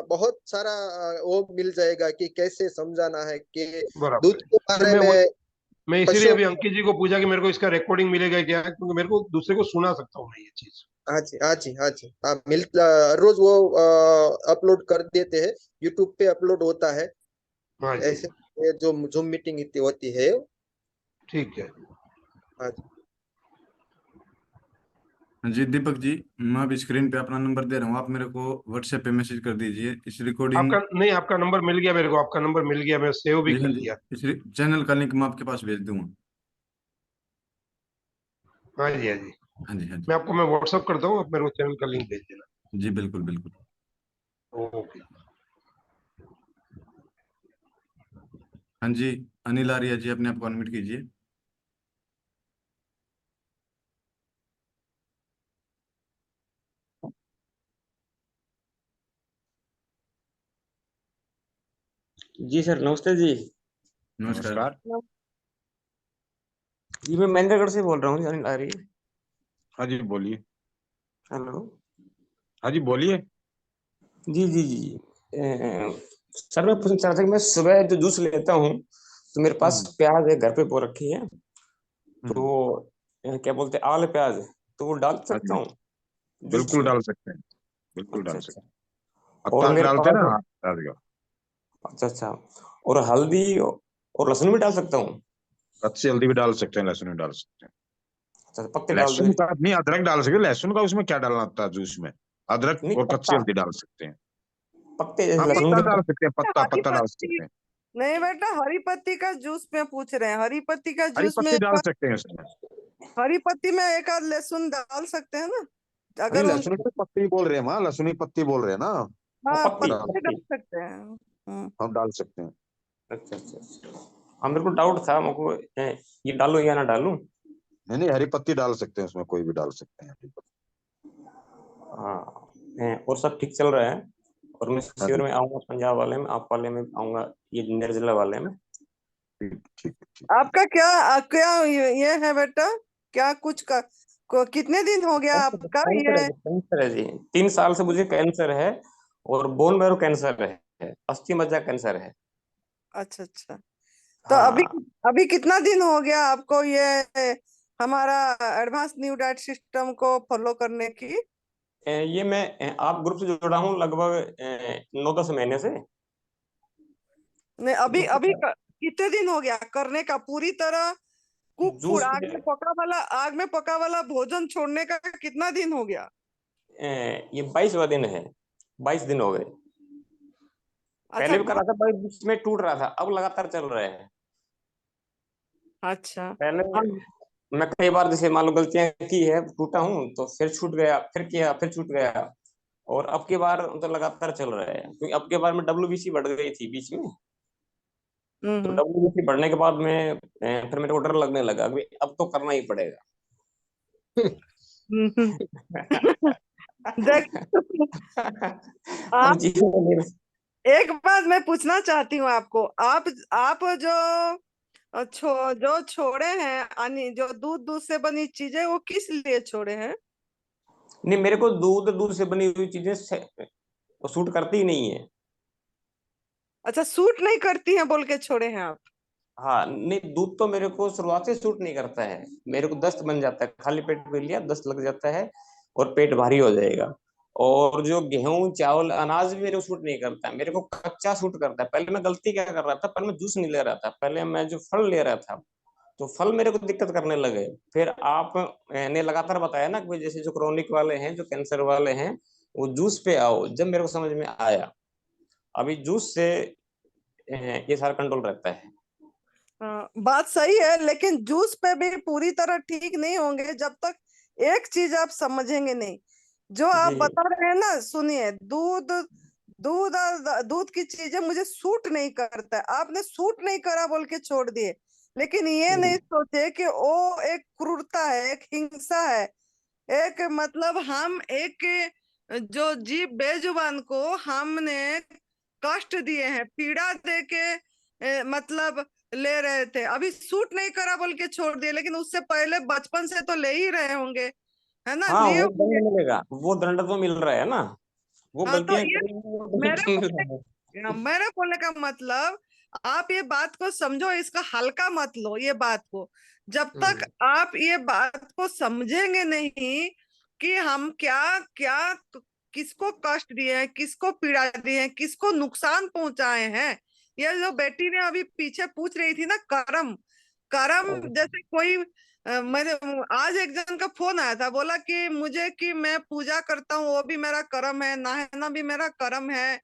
बहुत सारा वो मिल जाएगा कि कैसे समझाना है कि बराबर दूध है के सर, बारे में। मैं इसीलिए पशु अभी अंकित जी को पूछा कि मेरे को इसका रिकॉर्डिंग मिलेगा क्या, क्योंकि मेरे को दूसरे को सुना सकता हूँ मैं ये चीज। हाँ जी हाँ जी हाँ जी हाँ रोज वो अपलोड कर देते हैं, यूट्यूब पे अपलोड होता है हाँ जी, ऐसे। ये जो जूम मीटिंग होती है। ठीक है। हाँ जी हाँ जी दीपक जी, मैं अभी स्क्रीन पे अपना नंबर दे रहा हूँ, आप मेरे को व्हाट्सएप पे मैसेज कर दीजिए इस रिकॉर्डिंग। आपका नहीं, आपका नंबर मिल गया मेरे को, आपका नंबर मिल गया, मैं सेव भी जी हाँ कर जी, लिया। इस चैनल का लिंक मैं आपके पास भेज दूंगा। हाँ जी, हाँ जी, हाँ जी हाँ जी। मैं व्हाट्सअप करता हूँ, आप मेरे को चैनल का लिंक भेज देना। जी बिल्कुल बिल्कुल। ओके। हाँ जी, अनिल आर्या जी अपने आप को अनम्यूट कीजिए। जी सर, नमस्ते जी। नमस्कार। नमस्कार। जी मैं महेंद्रगढ़ से बोल रहा हूँ, अनिल आ रही है। हाँ जी बोलिए। हेलो। हाँ जी बोलिए। जी जी जी। सर मैं पूछना चाह रहा था कि मैं सुबह जो जूस लेता हूँ तो मेरे पास हम्म प्याज है, घर पे बो रखी है, हम्म। तो क्या बोलते हैं, आल प्याज, तो वो डाल हाँ सकता जी, हूँ जूस बिल्कुल में? डाल सकते हैं, बिल्कुल डाल अच्छा सकते अच्छा। हैं। और अब मेरे डालते हैं पास, ना, हाँ डाल दिया। अच्छा अच्छा, और हल्दी और लहसुन भी डाल सकता हूँ? कच्ची हल्दी भी डाल सकते हैं, लहसुन भी डाल सकते हैं। अच्छा, पत्ते डाल लहसुन दे? का नहीं, अदरक डाल सकते हैं। लहसुन का उसमें क्या डालना होता है जूस में? अदरक नहीं, और कच्ची पत्ता, हल्दी डाल सकते हैं। पत्ते हाँ जैसे लहसुन पत्ता के डाल पत्ते। सकते हैं, पत्ता हरी पत्ता डाल पत्ती, सकते हैं। नहीं बेटा, हरी पत्ती का जूस में पूछ रहे हैं, हरी पत्ती का हरी जूस में पत्ती डाल सकते हैं इसमें। हरी पत्ती में एक आध लहसुन डाल सकते हैं ना, नहीं, अगर लहसुन उनके। की पत्ती बोल रहे हैं, हाँ लहसुन की पत्ती बोल रहे हैं ना। हाँ, हाँ, पत्ती डाल, पत्ते पत्ती। डाल सकते हैं। हम डाल सकते हैं। अच्छा अच्छा अच्छा। हाँ, मेरे को डाउट था, मेरे को ये डालूं या ना डालूं? नहीं नहीं, हरी पत्ती डाल सकते हैं, उसमें कोई भी डाल सकते हैं हरी पत्ती। हाँ, और सब ठीक चल रहा है। और मैं हाँ शिविर जी, में आऊंगा, पंजाब वाले में, आप वाले में आऊंगा, ये निर्जला वाले में। ठीक ठीक ठीक। आपका क्या क्या ये है बेटा, क्या कुछ का कितने दिन हो गया आपका कैंसर है ये? जी, कैंसर है जी। 3 साल से मुझे कैंसर है, और बोन मैरो कैंसर है, अस्थि मज्जा कैंसर है। अच्छा अच्छा। तो अभी हाँ, अभी कितना दिन हो गया आपको ये हमारा एडवांस न्यू डाइट सिस्टम को फॉलो करने की? ये मैं आप ग्रुप से जुड़ा हूँ लगभग 9-10 महीने से। नहीं, अभी तो अभी कितने दिन हो गया करने का पूरी तरह? कुक फूड, जूस आग में पका वाला भोजन छोड़ने का कितना दिन हो गया? ये 22वां दिन है, 22 दिन हो गए। अच्छा पहले भी कर रहा था, पर बीच में टूट रहा था, अब लगातार चल रहे हैं। अच्छा। पहले हाँ। मैं कई बार जैसे मान लो गलतियां की है, टूटा हूँ तो फिर छूट गया, फिर किया, फिर छूट गया। और अब की बार तो लगातार चल रहा है, क्योंकि अब के बार में डब्ल्यूबीसी बढ़ गई थी बीच में। तो हम्म डब्ल्यूबीसी बढ़ने के बाद में फिर मेरे को डर लगने लगा, अभी अब तो करना ही पड़ेगा। हम्म। देख, अब आप, चीजें एक बात मैं पूछना चाहती हूँ आपको, आप जो जो छोड़े हैं जो दूध दूध से बनी चीजें, वो किस लिए छोड़े हैं? नहीं, मेरे को दूध दूध से बनी हुई चीजें सूट करती ही नहीं है। अच्छा, सूट नहीं करती हैं बोल के छोड़े हैं आप? हाँ, नहीं, दूध तो मेरे को शुरुआत से सूट नहीं करता है। मेरे को दस्त बन जाता है, खाली पेट पी लिया दस्त लग जाता है, और पेट भारी हो जाएगा। और जो गेहूं चावल अनाज भी मेरे को सूट नहीं करता है, मेरे को कच्चा सूट करता है। पहले मैं गलती क्या कर रहा था, पहले मैं जूस नहीं ले रहा था, पहले मैं जो फल ले रहा था, तो फल मेरे को दिक्कत करने लगे। फिर आप ने लगातार बताया ना कि जैसे जो क्रोनिक वाले हैं, जो कैंसर वाले हैं, वो जूस पे आओ, जब मेरे को समझ में आया अभी जूस से ये सारा कंट्रोल रहता है। हाँ, बात सही है, लेकिन जूस पे भी पूरी तरह ठीक नहीं होंगे जब तक एक चीज आप समझेंगे नहीं। जो आप जी बता रहे हैं ना, सुनिए, दूध दूध और दूध की चीजें मुझे सूट नहीं करता है, आपने सूट नहीं करा बोल के छोड़ दिए, लेकिन ये नहीं जी सोचे कि वो एक क्रूरता है, एक हिंसा है, एक मतलब हम एक जो जीव बेजुबान को हमने कष्ट दिए हैं, पीड़ा दे के मतलब ले रहे थे, अभी सूट नहीं करा बोल के छोड़ दिए, लेकिन उससे पहले बचपन से तो ले ही रहे होंगे, है ना, हाँ, लिए वो होंगे। दंड मिलेगा, वो दंड तो मिल रहा है ना। वो हाँ, तो गलतियां ये करेंगे, वो दंड मेरे तो मिल बोलने रहा है। मेरे बोलने का मतलब, आप ये बात को समझो, इसका हल्का मत लो ये बात को। जब तक आप ये बात को समझेंगे नहीं कि हम क्या क्या किसको कष्ट दिए हैं, किसको पीड़ा दी है, किसको नुकसान पहुंचाए हैं। ये जो बेटी ने अभी पीछे पूछ रही थी ना, कर्म कर्म, जैसे कोई मैंने आज एक जन का फोन आया था, बोला कि मुझे कि मैं पूजा करता हूँ वो भी मेरा कर्म है, नहाना भी मेरा कर्म है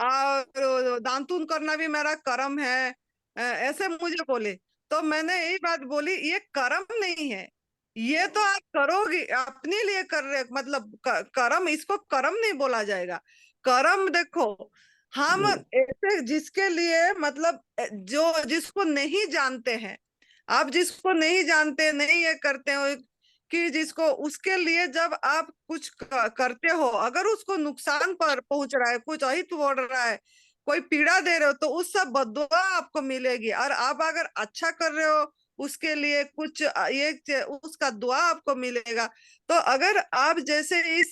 और दान पुण्य करना भी मेरा कर्म है। ऐसे मुझे बोले, तो मैंने यही बात बोली, ये कर्म नहीं है, ये तो आप करोगे अपने लिए कर रहे, मतलब कर्म, इसको कर्म नहीं बोला जाएगा। कर्म देखो, हम ऐसे जिसके लिए, मतलब जो जिसको नहीं जानते हैं, आप जिसको नहीं जानते, नहीं ये करते हो कि जिसको, उसके लिए जब आप कुछ करते हो, अगर उसको नुकसान पर पहुंच रहा है, कुछ अहित बढ़ रहा है, कोई पीड़ा दे रहे हो, तो उस सब बद्दुआ आपको मिलेगी। और आप अगर अच्छा कर रहे हो, उसके लिए कुछ ये उसका दुआ आपको मिलेगा। तो अगर आप जैसे इस,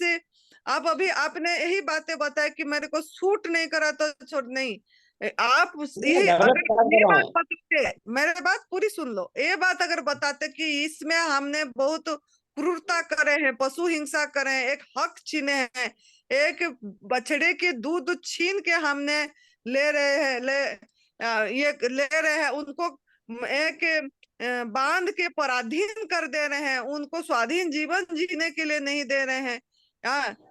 आप अभी आपने यही बातें बताया कि मेरे को सूट नहीं करा तो छोड़ नहीं, आप यही गलत अगर क्या ये कर रहा बात हूँ? बताते, मेरे बात पूरी सुन लो, ये बात अगर बताते कि इसमें हमने बहुत क्रूरता करे हैं, पशु हिंसा करे हैं, एक हक छीने हैं, एक बछड़े के दूध छीन के हमने ले रहे हैं, ये ले रहे हैं, उनको एक बांध के पराधीन कर दे रहे हैं, उनको स्वाधीन जीवन जीने के लिए नहीं दे रहे हैं।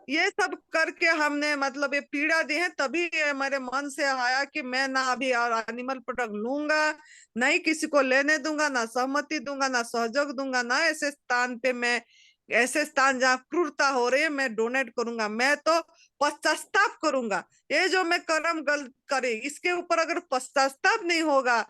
ये सब करके हमने मतलब ये पीड़ा दी है, तभी ये मेरे मन से आया कि मैं ना अभी और एनिमल प्रोडक्ट लूंगा, नहीं किसी को लेने दूंगा, ना सहमति दूंगा, ना सहयोग दूंगा, ना ऐसे स्थान पे मैं, ऐसे स्थान जहाँ क्रूरता हो रही है मैं डोनेट करूंगा। मैं तो पश्चाताप करूंगा, ये जो मैं कर्म गलत करे, इसके ऊपर अगर पश्चाताप नहीं होगा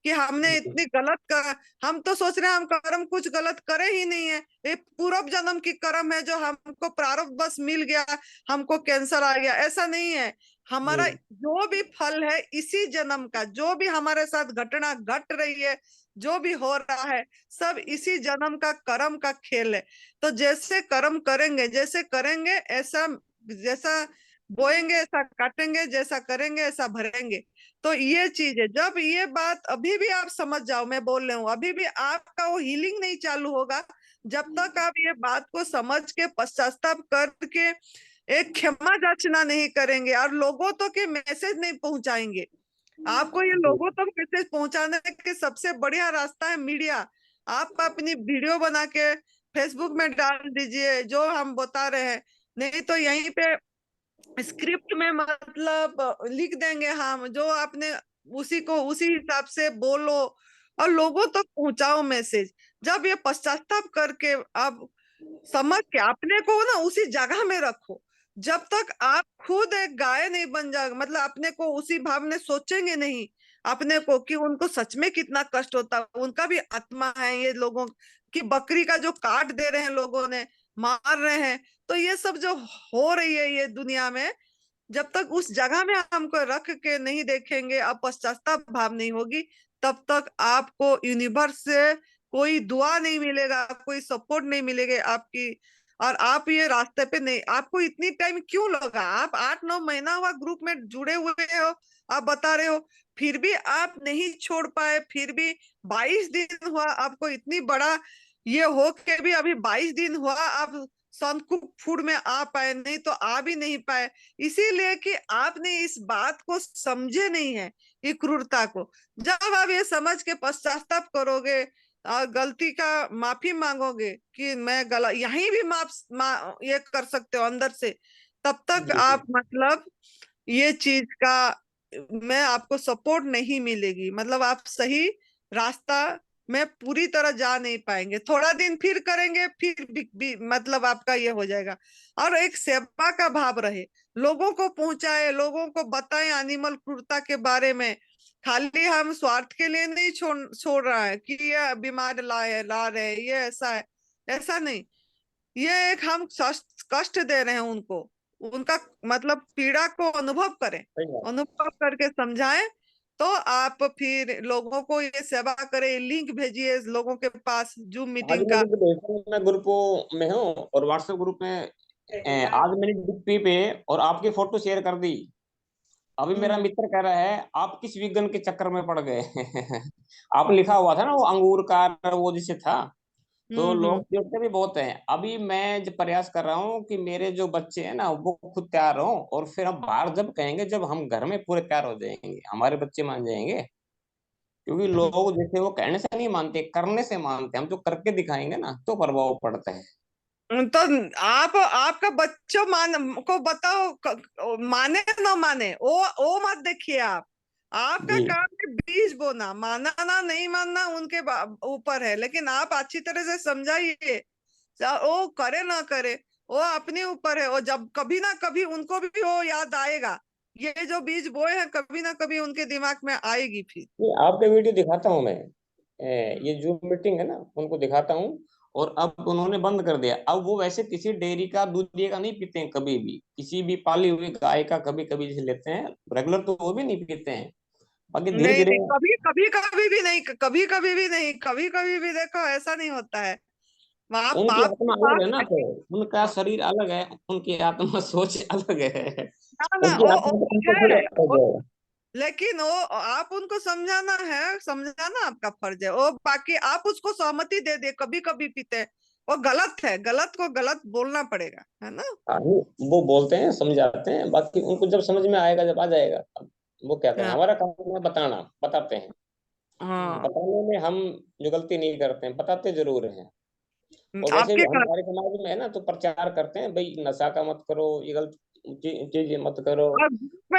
कि हमने इतनी गलत कर, हम तो सोच रहे हैं हम कर्म कुछ गलत करे ही नहीं है, ये पूर्व जन्म की कर्म है जो हमको प्रारब्ध बस मिल गया, हमको कैंसर आ गया, ऐसा नहीं है। हमारा जो भी फल है इसी जन्म का, जो भी हमारे साथ घटना घट रही है, जो भी हो रहा है, सब इसी जन्म का कर्म का खेल है। तो जैसे कर्म करेंगे, जैसे करेंगे ऐसा, जैसा बोएंगे ऐसा काटेंगे, जैसा करेंगे ऐसा भरेंगे। तो ये चीज है, जब ये बात अभी भी आप समझ जाओ, मैं बोल रही हूँ, अभी भी आपका वो हीलिंग नहीं चालू होगा जब तक आप ये बात को समझ के पश्चाताप करके एक क्षमा याचना नहीं करेंगे और लोगों तक के मैसेज नहीं पहुंचाएंगे। आपको ये लोगों तक मैसेज पहुंचाने के सबसे बढ़िया रास्ता है मीडिया। आप अपनी वीडियो बना के फेसबुक में डाल दीजिए जो हम बता रहे हैं, नहीं तो यहीं पे स्क्रिप्ट में मतलब लिख देंगे हम, जो आपने उसी को उसी हिसाब से बोलो और लोगों तक पहुंचाओ मैसेज। जब ये पश्चाताप करके आप समझ के अपने को ना उसी जगह में रखो, जब तक आप खुद एक गाय नहीं बन जाओगे, मतलब अपने को उसी भाव में सोचेंगे नहीं अपने को कि उनको सच में कितना कष्ट होता है, उनका भी आत्मा है, ये लोगों की बकरी का जो काट दे रहे हैं लोगों ने, मार रहे हैं, तो ये सब जो हो रही है ये दुनिया में, जब तक उस जगह में हमको रख के नहीं देखेंगे, अब पश्चाताप भाव नहीं होगी, तब तक आपको यूनिवर्स से कोई दुआ नहीं मिलेगा, कोई सपोर्ट नहीं मिलेगा आपकी। और आप ये रास्ते पे नहीं, आपको इतनी टाइम क्यों लगा, आप 8-9 महीना हुआ ग्रुप में जुड़े हुए हो, आप बता रहे हो, फिर भी आप नहीं छोड़ पाए, फिर भी 22 दिन हुआ आपको, इतनी बड़ा ये हो के भी अभी 22 दिन हुआ आप संकुक फूड में आ पाए, नहीं तो आ भी नहीं पाए, इसीलिए कि आपने इस बात को समझे नहीं है, ये क्रूरता को। जब आप ये समझ के पश्चाताप करोगे और गलती का माफी मांगोगे कि मैं गलत, यहीं भी ये कर सकते हो अंदर से, तब तक आप मतलब ये चीज का मैं आपको सपोर्ट नहीं मिलेगी, मतलब आप सही रास्ता में पूरी तरह जा नहीं पाएंगे। थोड़ा दिन फिर करेंगे, फिर भी मतलब आपका ये हो जाएगा। और एक सेवा का भाव रहे, लोगों को पहुंचाए, लोगों को बताएं एनिमल क्रूरता के बारे में, खाली हम स्वार्थ के लिए नहीं छोड़ रहा है कि ये बीमार ला रहे हैं, ये ऐसा है, ऐसा नहीं, ये एक हम कष्ट दे रहे हैं उनको, उनका मतलब पीड़ा को अनुभव करें, अनुभव करके समझाएं, तो आप फिर लोगों को ये सेवा करें, लिंक भेजिए लोगों के पास जूम आज मीटिंग का। मैंने तो देखा, मैं ग्रुपों में हूँ और व्हाट्सएप ग्रुप में आज मैंने डीपी पे और आपकी फोटो शेयर कर दी। अभी मेरा मित्र कह रहा है आप किस विगन के चक्कर में पड़ गए। आप लिखा हुआ था ना वो अंगूर का, वो जिसे था, तो लोग देखते भी बहुत हैं। अभी मैं जो प्रयास कर रहा हूँ कि मेरे जो बच्चे हैं ना वो खुद तैयार हों, और फिर हम बाहर जब कहेंगे, जब हम घर में पूरे तैयार हो जाएंगे, हमारे बच्चे मान जाएंगे। क्योंकि लोग जैसे वो कहने से नहीं मानते, करने से मानते हैं। हम जो करके दिखाएंगे ना तो प्रभाव पड़ता है। तो आप आपका बच्चों को बताओ, माने ना माने वो मत देखिए आप। आपका जी काम है बीज बोना, मानना नहीं मानना उनके ऊपर है, लेकिन आप अच्छी तरह से समझाइए। वो करे ना करे वो अपने ऊपर है। वो जब कभी ना कभी उनको भी वो याद आएगा, ये जो बीज बोए हैं कभी ना कभी उनके दिमाग में आएगी फिर। ये आपका वीडियो दिखाता हूँ मैं। ये जूम मीटिंग है ना, उनको दिखाता हूँ। और अब उन्होंने बंद कर दिया। अब वो वैसे किसी डेयरी का दूध का नहीं पीते हैं कभी भी, किसी भी पाली हुई गाय का कभी कभी जैसे लेते हैं, रेगुलर तो वो भी नहीं पीते हैं। बाकी धीरे नहीं धीरे नहीं, कभी कभी कभी भी नहीं, कभी कभी भी नहीं, कभी कभी भी देखो ऐसा नहीं होता है। वहां उनकी बाप आत्मा अलग बाप है ना, तो उनका शरीर अलग है, उनकी आत्मा सोच अलग है। ना ना उनकी वो आत्मा तो उनको है पूरा कर वो, जाएगा। लेकिन वो आप उनको समझाना है, समझाना आपका फर्ज है। वो बाकी आप उसको सहमति दे दे, कभी कभी पीते हैं, वो गलत है, गलत को गलत बोलना पड़ेगा, है ना। हाँ, वो बोलते हैं, समझाते हैं, बाकी उनको जब समझ में आएगा, जब आ जाएगा, अब वो क्या करें। हाँ हमारा काम है बताना, बताते हैं। हाँ। बताने में हम जो गलती नहीं करते हैं, बताते जरूर हैं। और वैसे भी आपके घर हमारे समाज में है ना, तो प्रचार करते हैं भाई, नशा का मत करो, ये गलत चीज मत करो। और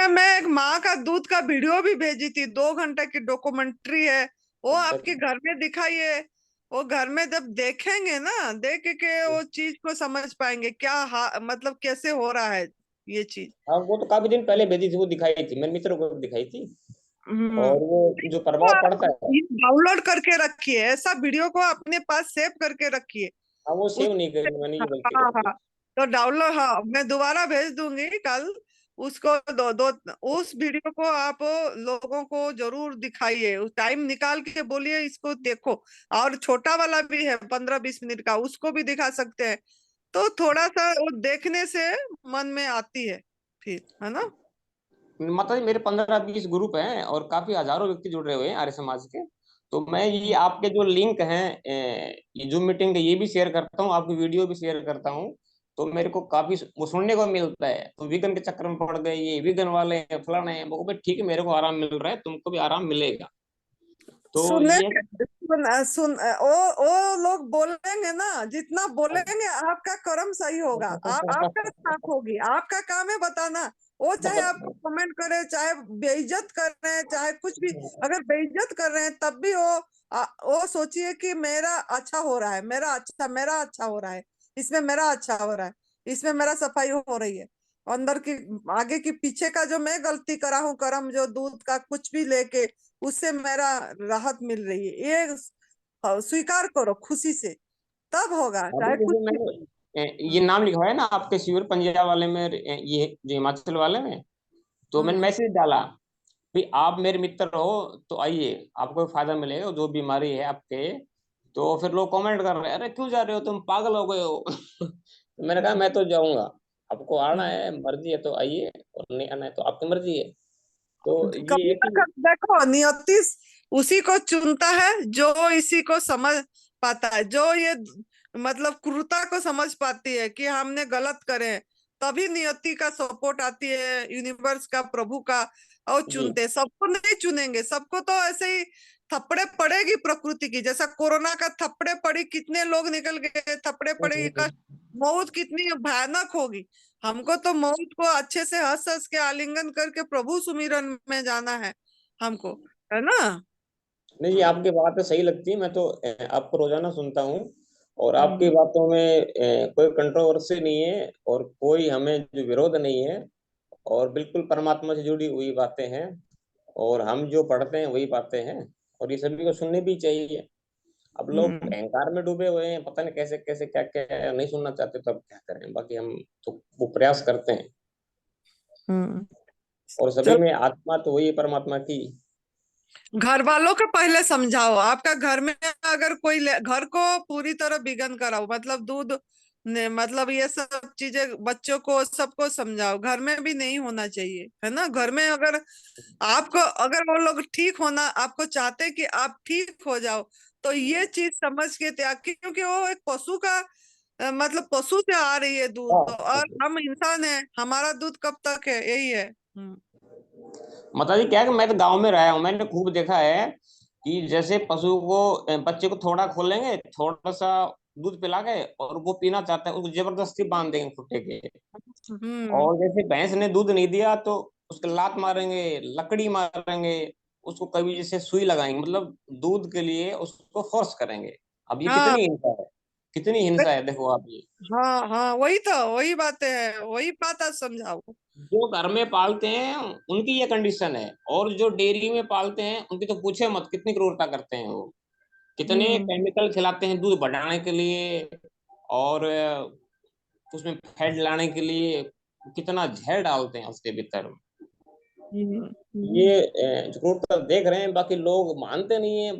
मैं एक माँ का दूध का वीडियो भी भेजी थी, 2 घंटे की डॉक्यूमेंट्री है। वो आपके घर में दिखाइए। वो घर में जब देखेंगे ना, देख के वो चीज को समझ पाएंगे क्या मतलब कैसे हो रहा है ये चीज। हाँ, वो तो काफी दिन पहले भेजी थी, वो दिखाई थी, मेरे मित्र को दिखाई थी। हम्म। और वो जो वो प्रभाव आप पड़ता है। डाउनलोड करके रखिए, ऐसा वीडियो को अपने पास सेव करके रखिए। हाँ, वो उस सेव नहीं करी मैंने, ये गलती हाँ करी। हाँ, तो डाउनलोड, हाँ मैं दोबारा भेज दूंगी कल उसको। दो दो उस वीडियो को आप लोगों को जरूर दिखाइए, टाइम निकाल के बोलिए इसको देखो। और छोटा वाला भी है 15-20 मिनट का, उसको भी दिखा सकते हैं। तो थोड़ा सा वो देखने से मन में आती है फिर, है ना। माता जी, मेरे 15-20 ग्रुप हैं और काफी हजारों व्यक्ति जुड़ रहे हुए हैं आर्य समाज के। तो मैं ये आपके जो लिंक हैं, ये जूम मीटिंग के, ये भी शेयर करता हूँ, आपकी वीडियो भी शेयर करता हूँ। तो मेरे को काफी वो सुनने को मिलता है, तो विगन के चक्कर में पड़ गए, ये विगन वाले हैं, फलाने हैं। वो भाई ठीक है, मेरे को आराम मिल रहा है, तुमको भी आराम मिलेगा। तो सुने ये वो लोग बोलेंगे ना, जितना बोलेंगे आपका कर्म सही होगा। आपका साथ होगी, आपका काम है बताना। वो चाहे आपको कमेंट करे, चाहे बेइज्जत कर रहे हैं, चाहे कुछ भी, अगर बेइज्जत कर रहे हैं तब भी वो सोचिए कि मेरा अच्छा हो रहा है, मेरा अच्छा हो रहा है, इसमें मेरा अच्छा हो रहा है, इसमें मेरा सफाई हो रही है। अंदर की, आगे की, पीछे का जो मैं गलती करा हूँ, कर्म जो दूध का कुछ भी लेके, उससे मेरा राहत मिल रही है, ये स्वीकार करो खुशी से, तब होगा अभी चाहे कुछ जैसे भी। मैंने ये नाम लिखवाया ना आपके शिविर पंजाब वाले में, ये जो हिमाचल वाले में, तो मैंने हम्म मैसेज डाला भाई आप मेरे मित्र हो, तो आइए, आपको फायदा मिलेगा जो बीमारी है आपके। तो फिर लोग कमेंट कर रहे हैं, अरे क्यों जा रहे हो, तुम पागल हो गए हो। तो मैंने कहा मैं तो जाऊंगा, आपको आना हम्म। है, मर्जी है तो आइए, और नहीं आना है तो आपकी मर्जी है। तो ये कभी है कि तक देखो, नियति उसी को चुनता है जो इसी को समझ पाता है, जो ये मतलब क्रूरता को समझ पाती है कि हमने गलत करे, तभी नियति का सपोर्ट आती है, यूनिवर्स का, प्रभु का। और जी चुनते, सबको नहीं चुनेंगे, सबको तो ऐसे ही थप्पड़े पड़ेगी प्रकृति की, जैसा कोरोना का थप्पड़े पड़ी, कितने लोग निकल गए, थप्पड़े पड़ेगी, कष्ट, मौत कितनी भयानक होगी। हमको तो मौत को अच्छे से हंस हंस के आलिंगन करके प्रभु सुमिरन में जाना है हमको, है ना। नहीं, ये आपकी बात सही लगती है, मैं तो आपको रोजाना सुनता हूँ। और आपकी हम्म बातों में कोई कंट्रोवर्सी नहीं है, और कोई हमें जो विरोध नहीं है। और बिल्कुल परमात्मा से जुड़ी हुई बातें हैं। और हम जो पढ़ते हैं वही पाते हैं। और ये सभी को सुननी भी चाहिए। अब लोग हम्म अहंकार में डूबे हुए हैं, पता नहीं कैसे कैसे क्या क्या नहीं सुनना चाहते, तो अब क्या करें। बाकी हम तो वो प्रयास करते हैं। हम्म। और सभी चल, में आत्मा तो वही है, परमात्मा की। घर वालों को पहले समझाओ। आपका घर में अगर कोई घर को पूरी तरह बिगन कराओ, मतलब दूध मतलब ये सब चीजें बच्चों को सबको समझाओ, घर में भी नहीं होना चाहिए, है ना। घर में अगर आपको, अगर वो लोग ठीक होना आपको चाहते कि आप ठीक हो जाओ, तो ये चीज समझ के त्याग, क्योंकि वो एक पशु का मतलब पशु से आ रही है दूध, तो और हम इंसान है, हमारा दूध कब तक है, यही है। माता जी क्या है कि मैं तो गांव में रहा हूँ, मैंने खूब देखा है कि जैसे पशु को बच्चे को थोड़ा खोलेंगे, थोड़ा सा दूध पिला के, और वो पीना चाहता है उसको जबरदस्ती बांध देंगे खुट्टे के। हम्म और जैसे भैंस ने दूध नहीं दिया तो उसके लात मारेंगे, लकड़ी मारेंगे, उसको कभी जैसे सुई लगाएंगे, मतलब दूध के लिए उसको फोर्स करेंगे। अब ये हाँ कितनी हिंसा है, कितनी हिंसा है, देखो आप ये। हाँ हाँ, वही तो, वही बातें है, वही बात आज समझाओ। जो घर में पालते हैं उनकी ये कंडीशन है, और जो डेयरी में पालते हैं उनकी तो पूछे मत, कितनी क्रूरता करते हैं वो, कितने हम्म केमिकल खिलाते हैं दूध बढ़ाने के लिए, और उसमें फैट लाने के लिए कितना जहर डालते हैं उसके भीतर। हम्म ये जो क्रूरता देख रहे हैं, बाकी लोग मानते नहीं है,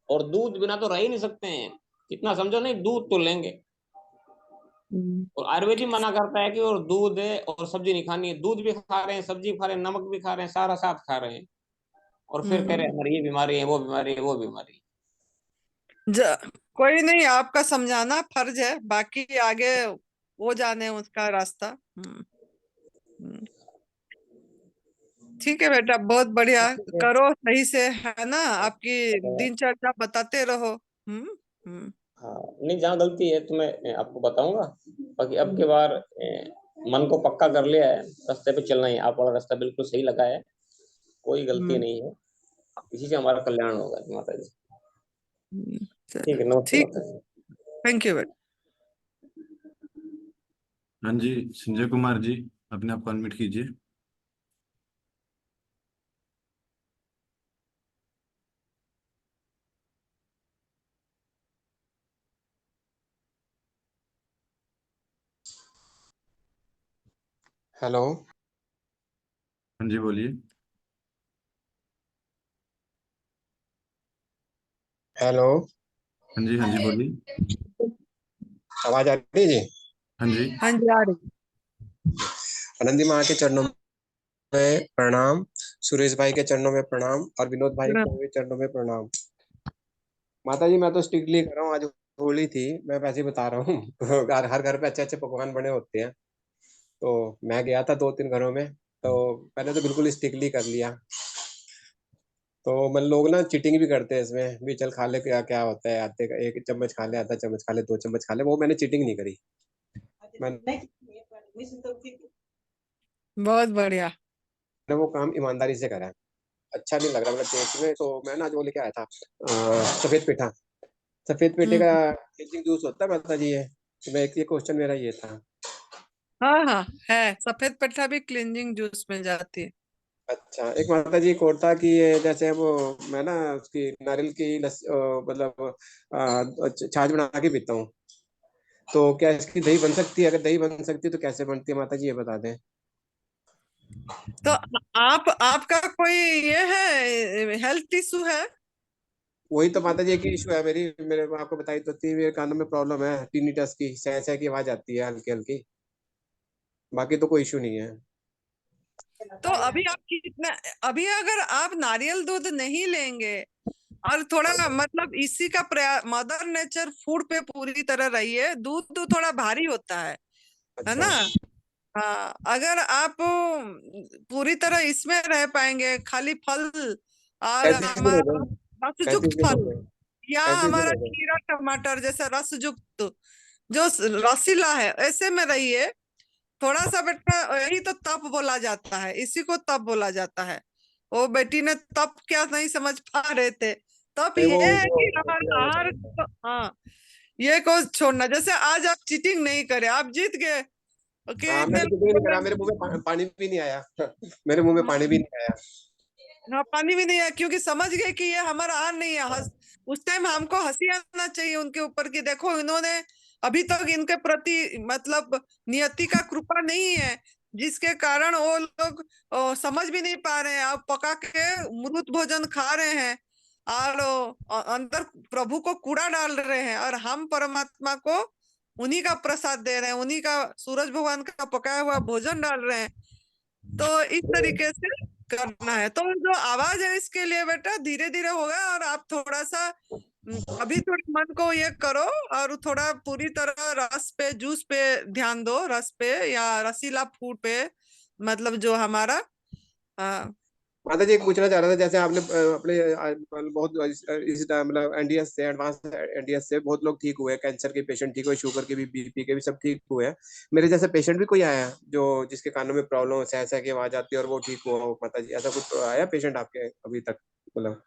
और दूध बिना तो रह ही नहीं सकते हैं, कितना समझो नहीं, दूध तो लेंगे। हम्म। और आयुर्वेद ही मना करता है कि और दूध है और सब्जी नहीं खानी है, दूध भी खा रहे हैं, सब्जी भी खा रहे हैं, नमक भी खा रहे हैं, सारा साथ खा रहे हैं, और फिर कह रहे हैं हम्म। हमारी ये बीमारी है, वो बीमारी है, वो बीमारी है। कोई नहीं, आपका समझाना फर्ज है, बाकी आगे वो जाने उसका रास्ता। हम्म। ठीक है बेटा, बहुत बढ़िया, ठीक है। करो सही से, है ना, आपकी दिनचर्या बताते रहो। हम्म। हाँ, नहीं जहाँ गलती है तो मैं आपको बताऊंगा, बाकी अब हम्म के बार मन को पक्का कर लिया है, रास्ते पे चलना ही, आप वाला रास्ता बिल्कुल सही लगा है, कोई गलती हम्म, नहीं है, इसी से हमारा कल्याण होगा जी माता जी। ठीक चलो, है, नमस्ते ठीक, माता जी। थैंक यू बेटा। हाँ जी, संजय कुमार जी, अपने आप को अनम्यूट कीजिए। हेलो। हाँ जी, बोलिए। हेलो। हाँ जी, बोलिए। आवाज आ रही है जी? हाँ जी। हाँ जी, आ रही। आनंदी माँ के चरणों में प्रणाम, सुरेश भाई के चरणों में प्रणाम, और विनोद भाई प्रणाम। के भी चरणों में प्रणाम। माता जी मैं तो स्ट्रिक्टली कर रहा हूँ, आज होली थी, मैं वैसे ही बता रहा हूँ। हर घर पे अच्छे अच्छे पकवान बने होते हैं, तो मैं गया था 2-3 घरों में, तो मैंने तो बिल्कुल स्ट्रिक्टली कर लिया। तो मतलब लोग ना चीटिंग भी करते हैं इसमें भी, चल खा ले, क्या क्या होता है, आते का 1 चम्मच खा ले, आधा चम्मच खा ले, 2 चम्मच खा ले, वो मैंने चीटिंग नहीं करी। मैंने बहुत बढ़िया। वो काम ईमानदारी से करा। अच्छा नहीं लग रहा मतलब टेस्ट में, तो मैं ना आज वो लेके आया था सफेद पेठा। सफेद पेठे का हम्म। केजिंग जूस होता है माता जी, ये तो मैं एक ये क्वेश्चन मेरा ये था। हाँ हाँ, है, सफेद पट्टा भी क्लींजिंग जूस में जाती है। अच्छा, एक माता जी एक और था कि ये जैसे वो, मैं ना उसकी नारियल की मतलब छाछ बना के पीता हूँ, तो क्या इसकी दही बन सकती है? अगर दही बन सकती है तो कैसे बनती है माता जी, ये बता दें। तो आपका कोई ये है, हेल्थ इशू है? वही तो माता जी एक इशू है मेरी, मेरे को आपको बताई तो थी, मेरे कानों में प्रॉब्लम है, टिनिटस की सह सह की आवाज आती है हल्की हल्की, बाकी तो कोई इशू नहीं है। तो अभी आप कितना, अभी अगर आप नारियल दूध नहीं लेंगे और थोड़ा मतलब इसी का प्रयास, मदर नेचर फूड पे पूरी तरह रहिए, दूध तो थोड़ा भारी होता है अच्छा। ना। हाँ, अगर आप पूरी तरह इसमें रह पाएंगे, खाली फल और ऐसे ही दिन हो हमारा गए, ऐसे ही रसयुक्त दिन हो फल, गए, या ऐसे ही दिन हमारा हो गए। खीरा टमाटर जैसा रसयुक्त, जो रसीला है, ऐसे में रहिए। थोड़ा सा बेटा, यही तो तप बोला जाता है, इसी को तप बोला जाता है। वो बेटी ने तप क्या नहीं समझ पा रहे थे। तप नहीं ये है वो कि हमारा आहार हाँ, ये को छोड़ना, जैसे आज आप चीटिंग नहीं करे, आप जीत गए, कि हाँ इतने मैंने कुछ लोग भी नहीं बोले। करा, मेरे मुंह में पानी भी नहीं आया। मेरे मुंह में पानी भी नहीं आया। हाँ, पानी भी नहीं है, क्योंकि समझ गए कि ये हमारा आहार नहीं है। उस टाइम हमको हंसी आना चाहिए उनके ऊपर कि देखो, इन्होंने अभी तक इनके प्रति मतलब नियति का कृपा नहीं है, जिसके कारण वो लोग समझ भी नहीं पा रहे हैं, अब पका के मृत भोजन खा रहे हैं, और अंदर प्रभु को कूड़ा डाल रहे हैं, और हम परमात्मा को उन्हीं का प्रसाद दे रहे हैं, उन्हीं का सूरज भगवान का पकाया हुआ भोजन डाल रहे हैं। तो इस तरीके से करना है। तो जो आवाज है इसके लिए बेटा धीरे धीरे होगा, और आप थोड़ा सा अभी थोड़ा मन को ये करो, और थोड़ा पूरी तरह रस पे, जूस पे ध्यान दो, रस पे या रसीला फूड पे, मतलब जो हमारा माता जी एक पूछना चाह रहा था, जैसे आपने अपने बहुत इस टाइम मतलब एनडीएस से, एडवांस एनडीएस से बहुत लोग ठीक हुए, कैंसर के पेशेंट ठीक हुए, शुगर के भी, बीपी के भी सब ठीक हुए हैं। मेरे जैसे पेशेंट भी कोई आया है जो जिसके कानों में प्रॉब्लम सह सह की आवाज आती है और वो ठीक हुआ हो माता जी, ऐसा कुछ आया पेशेंट आपके अभी तक मतलब?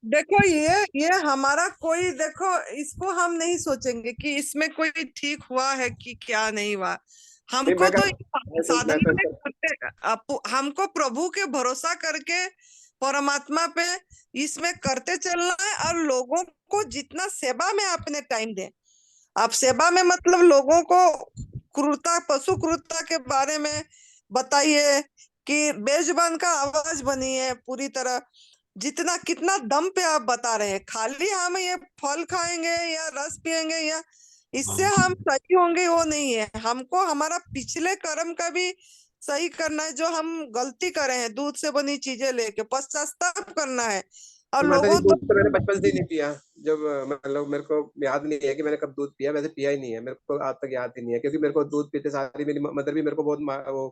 देखो ये हमारा कोई, देखो इसको हम नहीं सोचेंगे कि इसमें कोई ठीक हुआ है कि क्या नहीं हुआ। नहीं, हमको तो साधना में मैं करते, हमको प्रभु के भरोसा करके परमात्मा पे इसमें करते चलना है, और लोगों को जितना सेवा में अपने टाइम दें। आप सेवा में मतलब लोगों को क्रूरता, पशु क्रूरता के बारे में बताइए कि बेजुबान का आवाज बनिए पूरी तरह, जितना कितना दम पे आप बता रहे हैं। खाली हम ये फल खाएंगे या रस पिएंगे या इससे हम सही होंगे वो नहीं है। हमको हमारा पिछले कर्म का भी सही करना है, जो हम गलती करे हैं दूध से बनी चीजें लेके पश्चाताप करना है। और माता जी लोगों दूध तो मैंने तो बचपन से ही नहीं पिया। जब मतलब मेरे को याद नहीं है कि मैंने कब दूध पिया, वैसे पिया ही नहीं है, मेरे को आज तक याद ही नहीं है, क्योंकि मेरे को दूध पीते सारी मेरी मदर भी मेरे को बहुत वो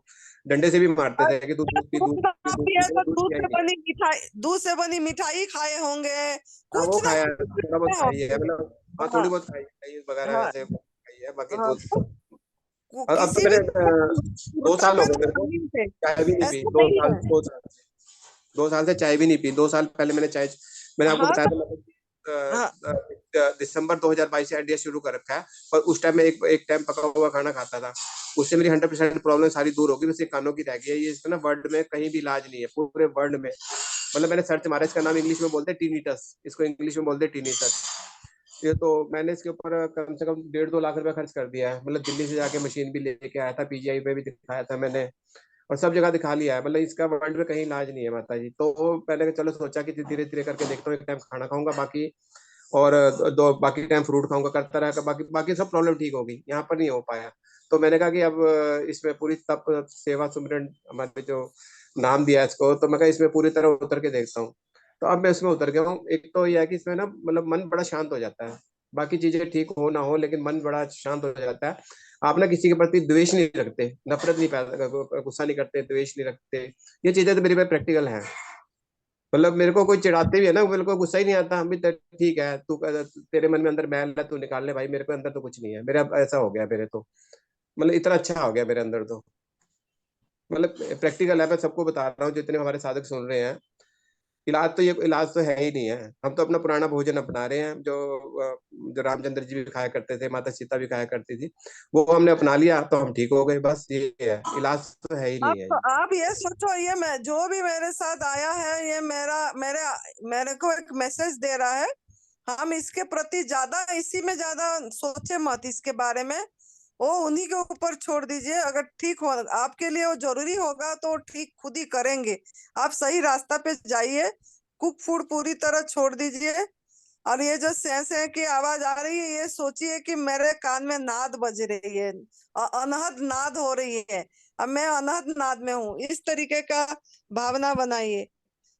डंडे से भी मारते थे कि दूध पी, दूध दूध पी, ना दूध पिए पी, तो दूध पिया ही नहीं। दूध से बनी मिठाई खाए होंगे, हाँ वो कुछ ना खाया है, कुछ थोड़ा बहुत खाए खाई है होंगे। मतलब, हाँ हाँ थोड़ी बहुत खाई वगैरह हाँ ऐसे खाई है, बाकी हाँ। दूध तो और अब तो किसी भी मेरे दो क्रूरता साल हो पे गए मेरे को टाइम पे चाय भी नहीं पी, ऐसा नहीं है। 2 साल से चाय भी नहीं पी। 2 साल पहले मैंने चाय, मैंने आपको हाँ बताया तो था मैंने हाँ दिसंबर 2022 से एनडीएस शुरू कर रखा है, पर उस टाइम में एक टाइम पका हुआ खाना खाता था, उससे मेरी 100% प्रॉब्लम सारी दूर होगी, बस ये कानों की रह गई है। ये इसका ना वर्ल्ड में कहीं भी इलाज नहीं है पूरे वर्ल्ड में। मतलब मैंने सर्च मारा, इसका नाम इंग्लिश में बोलते हैं टिनिटस, इसको इंग्लिश में बोलते हैं टिनिटस। ये तो मैंने इसके ऊपर कम से कम 1.5-2 लाख रुपया खर्च कर दिया है, मतलब दिल्ली से जाके मशीन भी लेके आया था, पीजीआई में भी दिखाया था मैंने, और सब जगह दिखा लिया है, मतलब इसका वर्ल्ड में कहीं इलाज नहीं है माता जी। तो मैंने चलो सोचा कि धीरे धीरे करके देखता हूँ, एक टाइम खाना खाऊंगा बाकी, और बाकी टाइम फ्रूट खाऊंगा, करता रहा, बाकी बाकी सब प्रॉब्लम ठीक होगी, यहाँ पर नहीं हो पाया। तो मैंने कहा कि अब इसमें पूरी तप सेवा सुमिरन हमारे जो नाम दिया है इसको, तो मैं कहा इसमें पूरी तरह उतर के देखता हूँ। तो अब मैं इसमें उतर गया हूँ। एक तो यह है कि इसमें ना मतलब मन बड़ा शांत हो जाता है, बाकी चीजें ठीक हो ना हो लेकिन मन बड़ा शांत हो जाता है। आप ना किसी के प्रति द्वेष नहीं रखते, नफरत नहीं पैदा, गुस्सा नहीं करते, द्वेष नहीं रखते। ये चीजें तो मेरी पे प्रैक्टिकल है। मतलब मेरे को कोई चिढ़ाते भी है ना, मेरे को गुस्सा ही नहीं आता, हम भी ठीक है, तू तेरे मन में अंदर मैल है, तू निकाल ले भाई, मेरे को अंदर तो कुछ नहीं है, मेरा ऐसा हो गया मेरे तो, मतलब इतना अच्छा हो गया मेरे अंदर तो। मतलब प्रैक्टिकल है, मैं सबको बता रहा हूँ जितने हमारे साधक सुन रहे हैं। इलाज तो है ही नहीं है, हम तो अपना पुराना भोजन अपना रहे हैं, जो रामचंद्र जी भी खाया करते थे, माता सीता भी खाया करती थी, वो हमने अपना लिया तो हम ठीक हो गए, बस ये है, इलाज तो है ही नहीं है। आप ये सोचो, ये मैं जो भी मेरे साथ आया है, ये मेरे मेरे को एक मैसेज दे रहा है। हम इसके प्रति ज्यादा, इसी में ज्यादा सोचे मत इसके बारे में, वो उन्हीं के ऊपर छोड़ दीजिए। अगर ठीक हो आपके लिए, वो जरूरी होगा तो ठीक खुद ही करेंगे। आप सही रास्ता पे जाइए, कुक फूड पूरी तरह छोड़ दीजिए। और ये जो सै सै की आवाज आ रही है, ये सोचिए कि मेरे कान में नाद बज रही है, अनहद नाद हो रही है, अब मैं अनहद नाद में हूँ। इस तरीके का भावना बनाइए,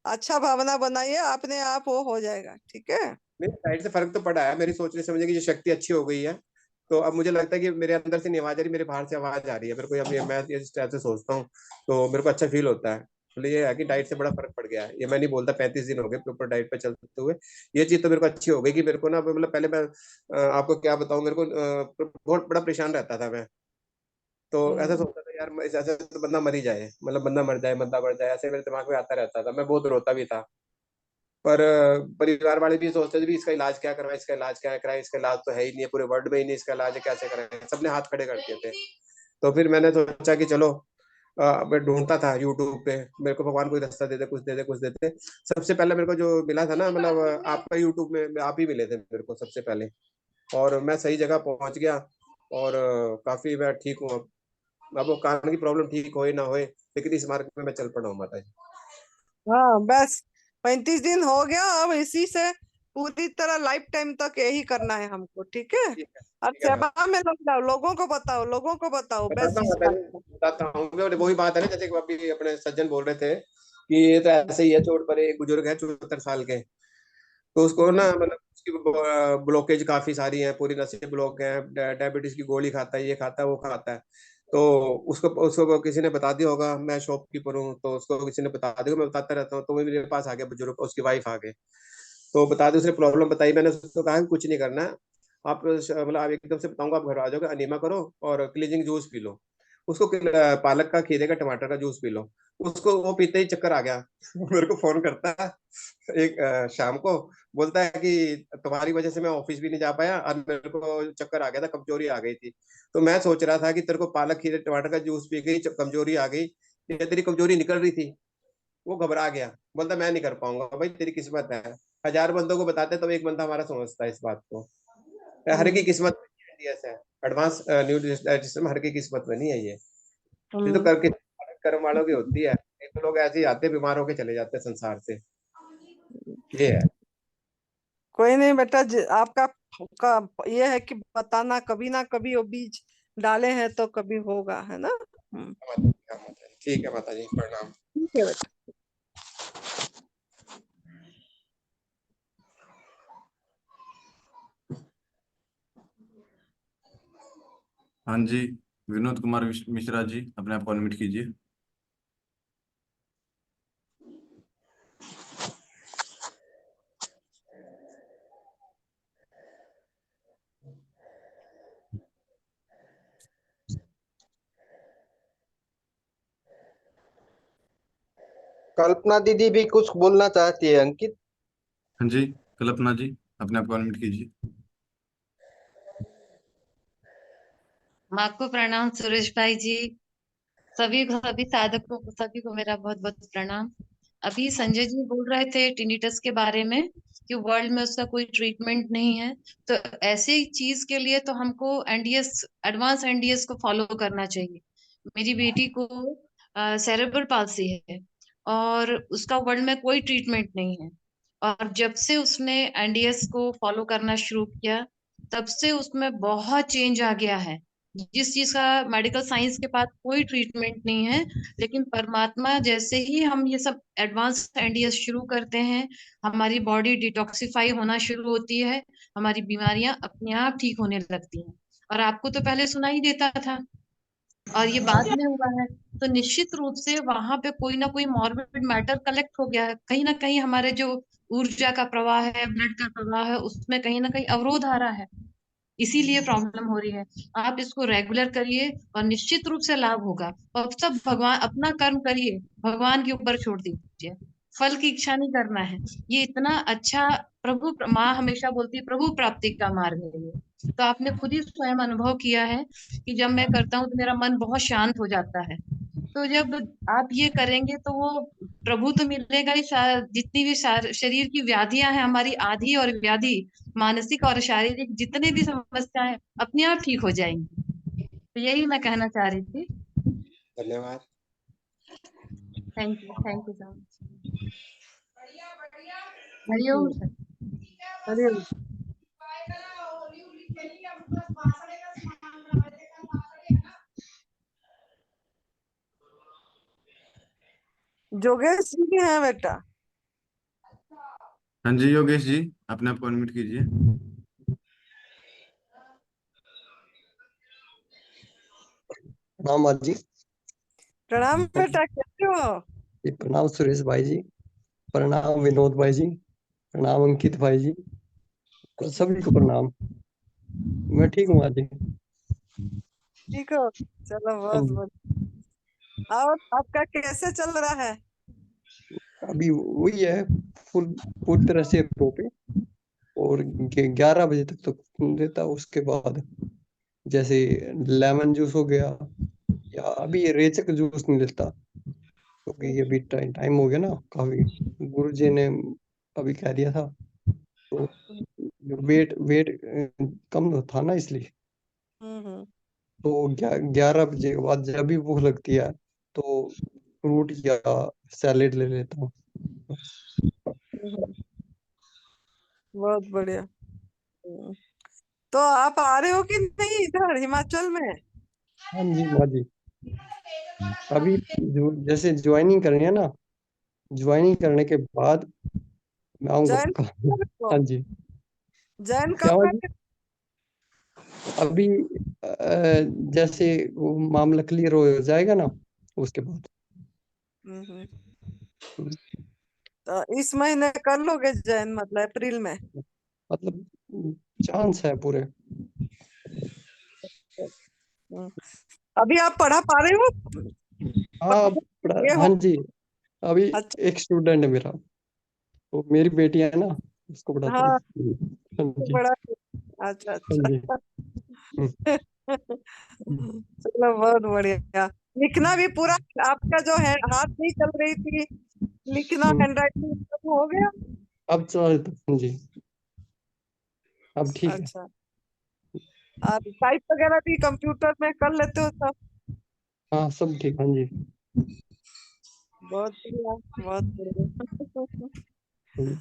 अच्छा भावना बनाइए, अपने आप वो हो जाएगा। ठीक है। मेरी साइड से फर्क तो पड़ा है, मेरी सोचने समझने की जो शक्ति अच्छी हो गई है। तो अब मुझे लगता है कि मेरे अंदर से नहीं आवाज आ रही, मेरे बाहर से आवाज आ रही है, मेरे को अब मैं इस टाइप से सोचता हूँ तो मेरे को अच्छा फील होता है। मतलब ये है कि डाइट से बड़ा फर्क पड़ गया है, ये मैं नहीं बोलता 35 दिन हो गए प्रॉपर डाइट पे चलते हुए। ये चीज तो मेरे को अच्छी हो गई कि मेरे को ना मतलब पहले मैं आपको क्या बताऊं, मेरे को बहुत बड़ा परेशान रहता था मैं। तो ऐसा सोचता था यार ऐसे तो बंदा मर ही जाए, मतलब बंदा मर जाए, बंदा मर जाए, ऐसे मेरे दिमाग में आता रहता था, मैं बहुत रोता भी था। पर परिवार वाले भी सोचते थे भी इसका इलाज क्या करवाए, इसका इलाज क्या कराए, इसका इलाज तो है ही नहीं है, पूरे वर्ल्ड में ही नहीं इसका इलाज है, कैसे कराए, सबने हाथ खड़े कर दिए थे। तो फिर मैंने सोचा कि चलो मैं ढूंढता था यूट्यूब पे, मेरे को भगवान कोई रास्ता दे दे, कुछ दे दे, कुछ देते। सबसे पहले मेरे को जो मिला था ना, मतलब आपका यूट्यूब में आप ही मिले थे मेरे को सबसे पहले, और मैं सही जगह पहुंच गया, और काफी मैं ठीक हूँ अब वो कान की प्रॉब्लम ठीक होए ना होए, लेकिन इस मार्ग में मैं चल पड़ा हूँ माता जी। हाँ बस 35 दिन हो गया, अब इसी से पूरी तरह लाइफ टाइम तक यही करना है हमको, ठीक है। ठीक है और ठीक है मैम। सेवा में लग जाओ, लोगों को बताओ, लोगों को बताओ, बस इस बात को। बताता हूँ मैं, वही बात है ना, जैसे कि अभी अपने सज्जन बोल रहे थे कि ये तो ऐसे ही है, चोट पर एक बुजुर्ग है 74 साल के, तो उसको ना मतलब उसकी ब्लॉकेज काफी सारी है, पूरी नसें ब्लॉक है, डायबिटीज की गोली खाता है, ये खाता है वो खाता है। तो उसको उसको किसी ने बता दिया होगा, मैं शॉपकीपर हूँ तो उसको किसी ने बता दिया, मैं बताता रहता हूँ, तो वो मेरे पास आ गया बुजुर्ग, उसकी वाइफ आ गए, तो बता दी, उसने प्रॉब्लम बताई, मैंने उसको कहा कि कुछ नहीं करना है, आप मतलब आप एकदम से बताऊंगा, आप घर आ जाओगे, अनीमा करो और क्लीजिंग जूस पी लो, उसको पालक का, खीरे का, टमाटर का जूस पी लो। उसको वो पीते ही चक्कर आ गया। मेरे को फोन करता है एक शाम को, बोलता है कि तुम्हारी वजह से मैं ऑफिस भी नहीं जा पाया और मेरे को चक्कर आ गया था, कमजोरी आ गई थी। तो मैं सोच रहा था कि तेरे को पालक खीरे टमाटर का जूस पी गई, कमजोरी आ गई, ये तेरी कमजोरी निकल रही थी। वो घबरा गया, बोलता मैं नहीं कर पाऊंगा। भाई तेरी किस्मत है, 1000 बंदों को बताते तो एक बंदा हमारा समझता है इस बात को। हर की किस्मत में नहीं है ऐसा है, एडवांस न्यू सिस्टम हर की किस्मत में नहीं है ये तो करके कर्म वालों की होती है। एक तो लोग ऐसे ही आते हैं, बीमार होके चले जाते हैं संसार से, ये है। कोई नहीं बेटा, आपका ये है कि बताना, कभी ना कभी वो बीज डाले हैं तो कभी होगा, है ना। ठीक है माता जी, प्रणाम। ठीक है बेटा। हाँ जी, विनोद कुमार मिश्रा जी, अपने आप को अनम्यूट कीजिए। कल्पना दीदी भी कुछ बोलना चाहती है, अंकित। हाँ जी, कल्पना जी, अपने आप को अनम्यूट कीजिए। माँ को प्रणाम, सुरेश भाई जी, सभी साधकों को, सभी को मेरा बहुत बहुत प्रणाम। अभी संजय जी बोल रहे थे टिनिटस के बारे में कि वर्ल्ड में उसका कोई ट्रीटमेंट नहीं है, तो ऐसी चीज के लिए तो हमको एनडीएस, एडवांस एनडीएस को फॉलो करना चाहिए। मेरी बेटी को सेरेब्रल पाल्सी है और उसका वर्ल्ड में कोई ट्रीटमेंट नहीं है, और जब से उसने एनडीएस को फॉलो करना शुरू किया तब से उसमें बहुत चेंज आ गया है। जिस चीज का मेडिकल साइंस के पास कोई ट्रीटमेंट नहीं है, लेकिन परमात्मा जैसे ही हम ये सब एडवांस एनडीएस शुरू करते हैं, हमारी बॉडी डिटॉक्सिफाई होना शुरू होती है, हमारी बीमारियां अपने आप ठीक होने लगती हैं। और आपको तो पहले सुनाई देता था और ये बाद में हुआ है, तो निश्चित रूप से वहां पे कोई ना कोई मॉर्बिड मैटर कलेक्ट हो गया है, कहीं ना कहीं हमारे जो ऊर्जा का प्रवाह है, ब्लड का प्रवाह है, उसमें कहीं ना कहीं अवरोध आ रहा है, इसीलिए प्रॉब्लम हो रही है। आप इसको रेगुलर करिए और निश्चित रूप से लाभ होगा। और सब भगवान, अपना कर्म करिए, भगवान के ऊपर छोड़ दीजिए, फल की इच्छा नहीं करना है। ये इतना अच्छा, प्रभु, माँ हमेशा बोलती है प्रभु प्राप्ति का मार्ग है ये। तो आपने खुद ही स्वयं अनुभव किया है कि जब मैं करता हूँ तो मेरा मन बहुत शांत हो जाता है। तो जब आप ये करेंगे तो वो प्रभु तो मिलेगा ही, जितनी भी शरीर की व्याधियां हैं हमारी, आधी और व्याधि, मानसिक और शारीरिक जितने भी समस्याएं अपने आप ठीक हो जाएंगी। तो यही मैं कहना चाह रही थी। धन्यवाद। Thank you so much. Hariom sir. अरे जोगेश जी भी हैं बेटा। हाँ जी, योगेश जी, अपने आप को अनम्यूट कीजिए। प्रणाम माँ जी। प्रणाम बेटा, कैसे हो। जी, प्रणाम सुरेश भाई जी, प्रणाम विनोद भाई जी, प्रणाम अंकित भाई जी, और सभी को प्रणाम। मैं ठीक हूँ माँ जी। ठीक हो, चलो बहुत अब बढ़िया। और आपका कैसे चल रहा है। अभी वही है, फुल पूरी तरह से प्रो पे, और 11 बजे तक तो देता, उसके बाद जैसे लेमन जूस हो गया, या अभी ये रेचक जूस नहीं लेता, क्योंकि ये अभी टाइम हो गया ना काफी, गुरु जी ने अभी कह दिया था, तो वेट वेट कम था ना, इसलिए। हम्म। तो 11 बजे के बाद जब भी भूख लगती है तो फ्रूट या सैलेड ले लेता हूँ। हम्म। बहुत बढ़िया। तो आप आ रहे हो कि नहीं इधर हिमाचल में? हाँ जी माँ जी, अभी जो जैसे ज्वाइनिंग करनी है ना, ज्वाइनिंग करने के बाद मैं आऊंगा जैन पक्का। कब कर रहे हो? हाँ जी। जैन क्या कब हुआ कर जी? रहे अभी जैसे वो मामला क्लियर हो जाएगा ना, उसके बाद। हो? हम्म, तो इस महीने कर लोगे जैन, मतलब अप्रैल में? मतलब चांस है पूरे। हम्म। अभी आप पढ़ा पा रहे हो? हाँ ये हाँ हो? जी, अभी अच्छा। एक स्टूडेंट है मेरा, वो मेरी बेटी है ना, उसको पढ़ाता हाँ, हूँ। हाँ तो जी। बड़ा अच्छा हाँ जी। अच्छा। हम्म, चलो बहुत बढ़िया। लिखना भी पूरा आपका जो है, हाथ नहीं चल रही थी लिखना, हम्म, हैंडराइटिंग सब हो गया? अब चल हाँ जी, अब ठीक है। अच्छा, और टाइप वगैरह भी कंप्यूटर में कर लेते हो सब? हाँ सब ठीक, हाँ जी। बहुत बढ़िया, बहुत बढ़िया। हाँ जी।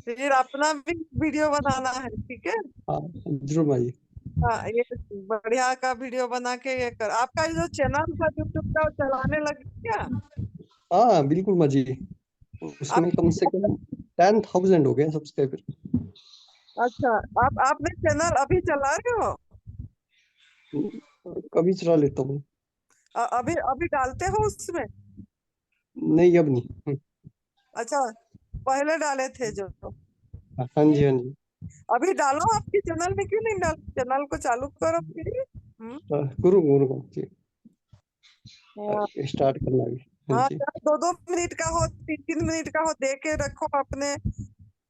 फिर अपना भी वीडियो बनाना है, ठीक है? हाँ जरूर माँ जी। हाँ, ये बढ़िया का वीडियो बना के ये कर। आपका ये जो चैनल था यूट्यूब का, वो चलाने लग गया? हाँ बिल्कुल माँ जी, आप उसमें कम से कम 10,000 हो गए सब्सक्राइबर। अच्छा, आपने चैनल अभी चला रहे हो? कभी चला लेता हूँ। अभी अभी डालते हो उसमें? नहीं अब नहीं। अच्छा, पहले डाले थे जो। हाँ जी हाँ जी। अभी डालो, आपके चैनल में क्यों नहीं डाल? चैनल को चालू करो फिर। गुरु गुरु जी, हाँ स्टार्ट करना भी। हाँ हाँ, जी। चाहे 2-2 मिनट का हो, 3-3 मिनट का हो, दे के रखो अपने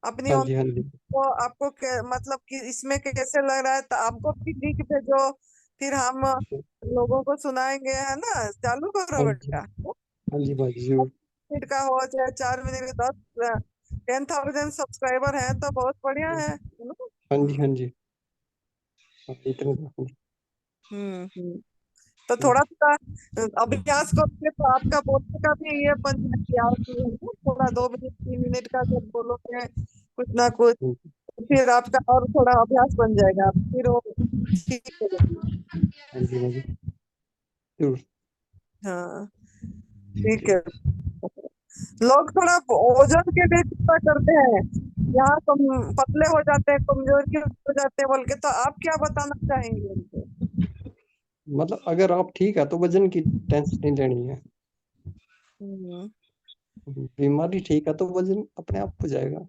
अपनी हाँ जी हाँ जी। को। आपको मतलब कि इसमें कैसे लग रहा है, तो आपको भी लिंक भेजो, फिर हम लोगों को सुनाएंगे, है ना? चालू हाँ करो जी बेटा। हाँ जी भाई जरूर। 1 मिनट का हो चाहे 4 मिनट का, 10,000 सब्सक्राइबर हैं तो बहुत बढ़िया है ना? हाँ जी हाँ जी। हाँ, इतना तो, हाँ जी। हम्म। तो थोड़ा सा अभ्यास करोगे तो आपका बोलने का भी ये बन जाएगा यार, कि है ना, थोड़ा 2 मिनट 3 मिनट का जब बोलोगे कुछ ना कुछ, हाँ जी तो फिर आपका और थोड़ा अभ्यास बन जाएगा, फिर वो ठीक हो जाएगी। हाँ जी हाँ जी जरूर। हाँ, ठीक है। लोग थोड़ा वजन के लिए चिंता करते हैं, यहाँ कम पतले हो जाते हैं, कमजोरी हो जाते हैं बोल के, तो आप क्या बताना चाहेंगे उनको? मतलब अगर आप ठीक है तो वजन की टेंशन नहीं लेनी है। हम्म। बीमारी ठीक है तो वजन अपने आप हो जाएगा।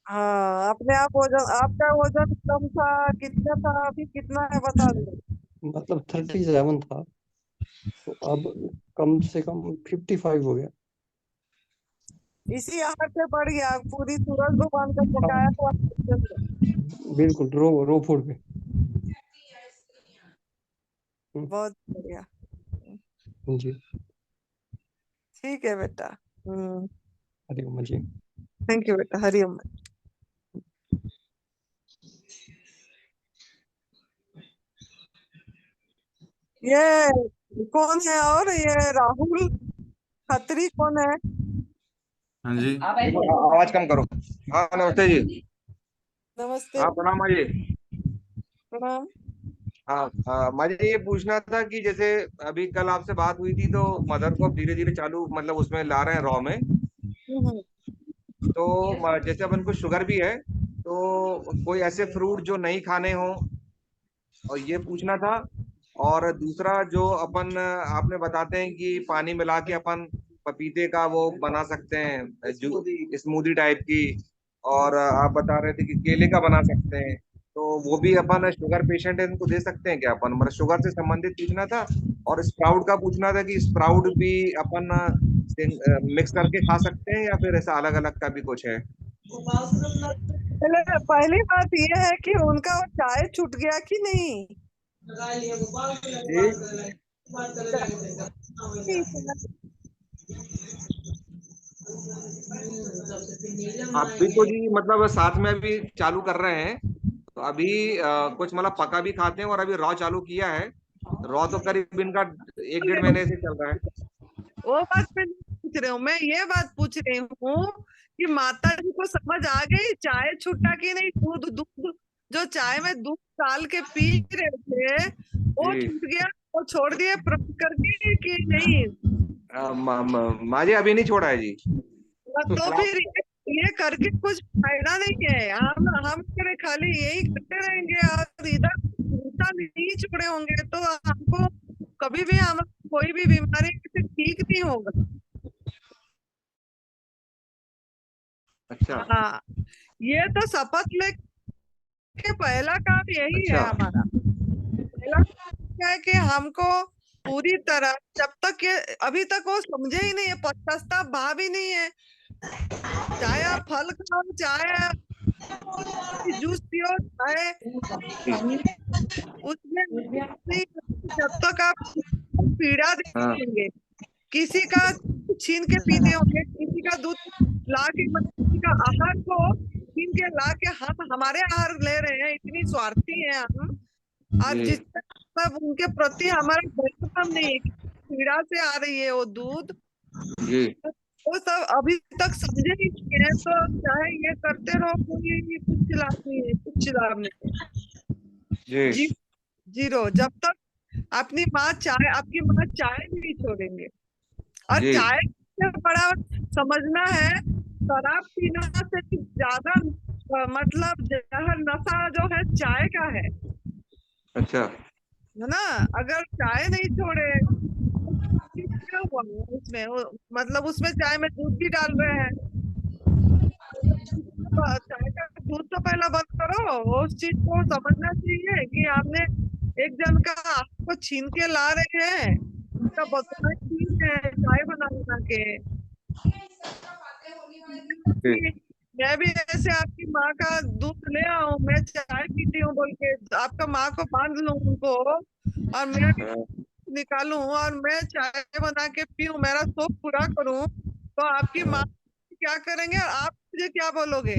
हाँ, अपने आप वजन, आपका वजन कम था, कितना था, अभी कितना है बता दो। मतलब 37 था, तो अब कम से कम 55 हो गया। इसी आहार से बढ़ गया, पूरी सूरज भगवान का हाँ पकाया हुआ भोजन। बिल्कुल, रो फूड पे। बहुत बढ़िया। जी। ठीक है बेटा। हम्म। हरिओम जी। थैंक यू बेटा, हरिओम। ये कौन है? और ये राहुल खत्री कौन है? हाँ जी। आवाज कम करो। हाँ नमस्ते जी। नमस्ते। हाँ प्रणाम माँ जी। प्रणाम। हाँ माँ जी, ये पूछना था कि जैसे अभी कल आपसे बात हुई थी तो मदर को धीरे धीरे चालू मतलब उसमें ला रहे हैं रॉ में। हम्म। तो जैसे अपन को शुगर भी है तो कोई ऐसे फ्रूट जो नहीं खाने हो, और ये पूछना था। और दूसरा जो अपन आपने बताते हैं कि पानी मिला के अपन पपीते का वो बना सकते हैं जो स्मूदी टाइप की, और आप बता रहे थे कि केले का बना सकते हैं, तो वो भी अपन शुगर पेशेंट है इनको दे सकते हैं क्या अपन? मतलब शुगर से संबंधित पूछना था। और स्प्राउट का पूछना था कि स्प्राउट भी अपन मिक्स करके खा सकते हैं या फिर ऐसा अलग अलग का भी कुछ है? पहली बात ये है कि उनका वो चाय छूट गया कि नहीं? जी। अभी तो जी मतलब साथ में अभी चालू कर रहे हैं, तो अभी कुछ मतलब पका भी खाते हैं और अभी रॉ चालू किया है। रॉ तो करीब इनका 1-1.5 महीने से चल रहा है। वो बात मैं नहीं पूछ रही हूँ, मैं ये बात पूछ रही हूँ कि माता जी को समझ आ गई चाय छूटा कि नहीं, दूध दूध जो चाय में दूध डाल के पी रहे थे वो जी। छूट गया, वो छोड़ दिए प्रभु करके कि नहीं? माँ जी अभी नहीं छोड़ा है जी। तो फिर ये करके कुछ फायदा नहीं है। हम करे खाली यही करते रहेंगे और इधर दूसरा नहीं छोड़े होंगे तो हमको कभी भी हम कोई भी बीमारी से ठीक नहीं होगा। अच्छा हाँ, ये तो शपथ लेके पहला काम यही है अच्छा हमारा। पहला काम क्या है कि हमको पूरी तरह, जब तक ये अभी तक वो समझे ही नहीं है, पश्चाताप भाव ही नहीं है, चाहे आप फल खाओ, चाहे आप जूस पियो, चाहे उसमें नहीं, जब तक आप पीड़ा हाँ देखेंगे, किसी का छीन के पीते होंगे, किसी का दूध ला के, मतलब किसी का आहार को छीन के ला के हम हमारे आहार ले रहे हैं, इतनी स्वार्थी हैं हम। और जी जिससे मतलब उनके प्रति हमारा भरोसा नहीं है कि पीड़ा से आ रही है वो दूध, जी वो सब अभी तक समझे ही नहीं है। तो चाहे ये करते रहो, कोई कुछ लाभ नहीं है, कुछ लाभ नहीं है। जी जीरो। जब तक अपनी माँ चाय, आपकी माँ चाय नहीं छोड़ेंगे। और जी चाय से बड़ा समझना है, शराब पीना से ज्यादा मतलब जहर नशा जो है चाय का है अच्छा ना? अगर चाय नहीं छोड़े क्या हुआ उसमें मतलब उसमें चाय में दूध भी डाल रहे हैं, चाय का दूध तो पहला बंद करो। उस चीज को समझना चाहिए कि आपने एक जन का आपको छीन के ला रहे हैं, उसका बदला ठीक है चाय बना के। मैं भी ऐसे आपकी माँ का दूध ले आऊं, मैं चाय पीती हूँ बोल के आपका माँ को बांध लूं उनको, और मैं निकालूं और मैं चाय बना के पीऊं, मेरा शौक पूरा करूं, तो आपकी माँ क्या करेंगे और आप मुझे क्या बोलोगे?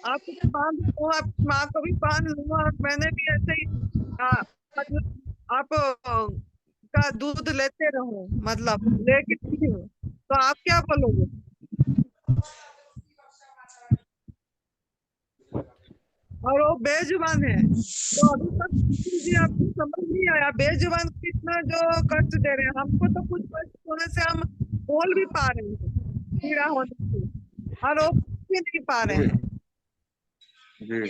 आपको भी बांध लूं, आपकी माँ को भी बांध लूं, और मैंने भी ऐसे ही मतलब आप का दूध लेते रहूं, मतलब लेके पीऊं, तो आप क्या बोलोगे? और वो बेजुबान है, तो अभी तक जी आपको समझ नहीं आया बेजुबान को इतना जो कष्ट दे रहे हैं हमको, तो कुछ कष्ट होने से हम बोल भी पा रहे हैं, पीड़ा होने से, और वो भी नहीं पा रहे हैं। जी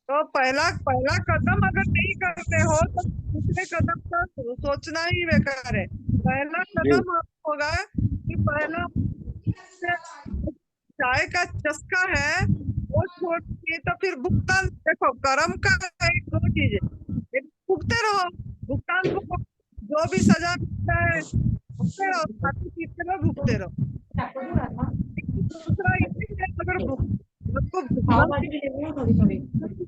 तो पहला पहला कदम अगर नहीं करते हो तो दूसरे कदम का सोचना ही बेकार है। पहला कदम होगा कि पहला चाय का चस्का है वो छोड़ के, तो फिर भुगतान देखो, कर्म का एक दो चीज है, एक भुगते रहो, भुगतान को जो भी सजा मिलता है भुगते रहो, खाते पीते रहो, भुगते रहो। दूसरा ये है, अगर आपको भुगतना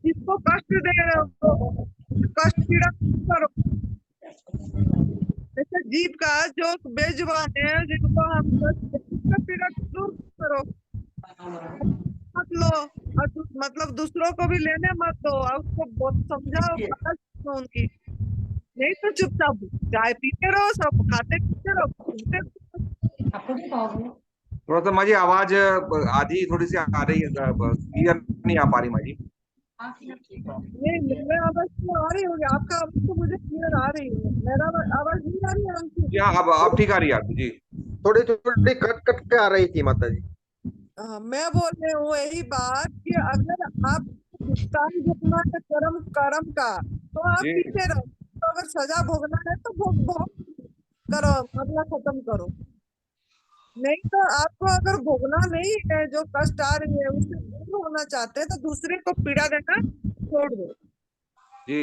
जिसको कष्ट दे रहे हो तो कष्ट पीड़ा करो। जैसे जीव का जो बेजुबान है जिनको हम कष्ट पीड़ा दूर करो, मत लो, और मतलब दूसरों को भी लेने मत दो, और उसको बहुत समझाओ, बात सुनो उनकी, नहीं तो चुपचाप चाय पीते रहो, सब खाते पीते रहो, घूमते रहो। थोड़ा सा माँ जी आवाज आधी थोड़ी सी आ रही है, क्लियर नहीं आ पा रही माँ जी। नहीं, मेरे आवाज तो आ रही होगी, आपका आवाज तो मुझे क्लियर आ रही है, मेरा आवाज नहीं आ रही है हमको? जी हाँ अब ठीक आ रही है आपकी जी। थोड़ी थोड़ी कट कट के आ रही थी माता जी। मैं बोल रही हूँ यही बात कि अगर आप भुगतान भोगना है कर्म कर्म का, तो आप जी पीते रहो, तो अगर सजा भोगना है तो भोग करो, मतलब खत्म करो। नहीं तो आपको अगर भोगना नहीं है, जो कष्ट आ रही है उससे दूर होना चाहते हैं, तो दूसरे को पीड़ा देना छोड़ दो जी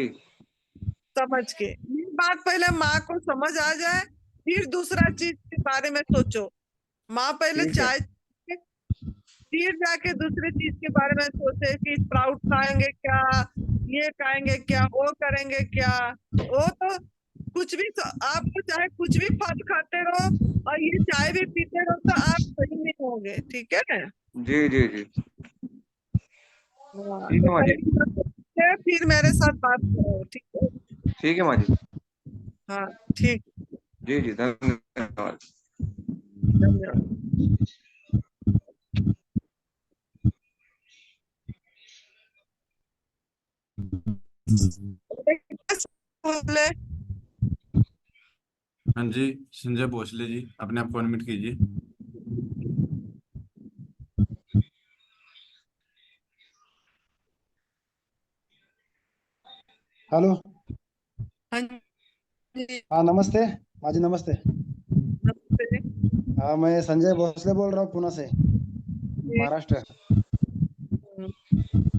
समझ के। ये बात पहले माँ को समझ आ जाए, फिर दूसरा चीज के बारे में सोचो। माँ पहले ठीक है चाय, फिर जाके दूसरे चीज के बारे में सोचे कि स्प्राउट खाएंगे क्या, ये खाएंगे क्या, वो करेंगे क्या। वो तो कुछ भी आपको चाहे कुछ भी फल खाते रहो और ये चाय भी पीते रहो तो आप सही नहीं होंगे, ठीक है? जी जी जी हाँ, ठीक तो है माँ जी। पहले फिर मेरे साथ बात करो, ठीक है? ठीक है माँ जी। हाँ ठीक। जी जी धन्यवाद। धन्यवाद। बोले हाँ जी, संजय भोसले जी, अपने आप को अनम्यूट कीजिए। हेलो। हाँ जी, हाँ नमस्ते। हाँ जी नमस्ते। नमस्ते। हाँ मैं संजय भोसले बोल रहा हूँ पुणे से, महाराष्ट्र।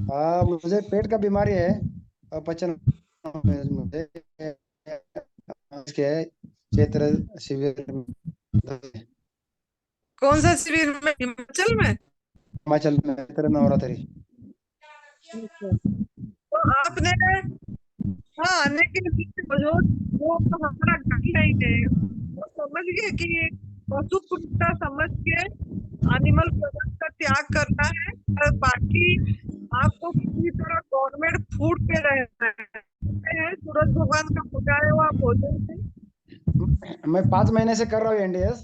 हाँ मुझे पेट का बीमारी है, अपचन मुझे इसके क्षेत्र शिविर में, कौन सा शिविर में? हिमाचल में? हिमाचल में क्षेत्र नवरात्रि। तो आपने हाँ आने के लिए वो तो हमारा गाड़ी नहीं है, वो समझ गए कि पशु पूजता समझ के एनिमल प्रोडक्ट का त्याग करना है और बाकी आपको पूरी तरह गवर्नमेंट फूड पे रहना है। सूरज भगवान का पकाया हुआ भोजन से मैं 5 महीने से कर रहा हूँ एनडीएस।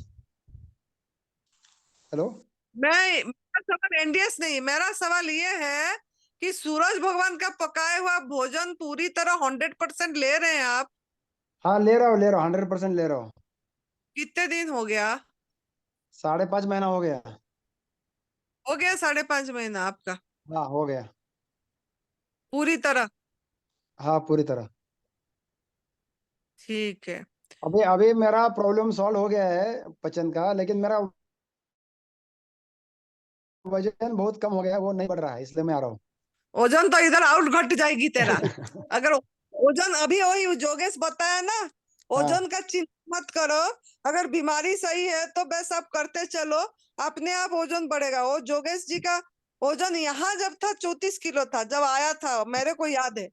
हेलो। मेरा सवाल एनडीएस नहीं, मेरा सवाल ये है कि सूरज भगवान का पकाया हुआ भोजन पूरी तरह 100% ले रहे हैं आप? हाँ ले रहा हूँ 100% ले रहा हूँ। कितने दिन हो गया? 5.5 महीना हो गया। हो गया 5.5 महीना आपका हाँ हो गया। पूरी तरह? हाँ पूरी तरह। ठीक है। अभी अभी मेरा प्रॉब्लम सॉल्व हो गया है पचन का, लेकिन मेरा वजन बहुत कम हो गया है, वो नहीं बढ़ रहा है, इसलिए मैं आ रहा हूँ। वजन तो इधर आउट घट जाएगी तेरा। अगर वजन अभी वही जोगेश बताया ना, वजन का चिंता मत करो। अगर बीमारी सही है तो बस आप करते चलो, अपने आप वजन बढ़ेगा। वो जोगेश जी का वजन यहाँ जब था 34 किलो था, जब आया था, मेरे को याद है।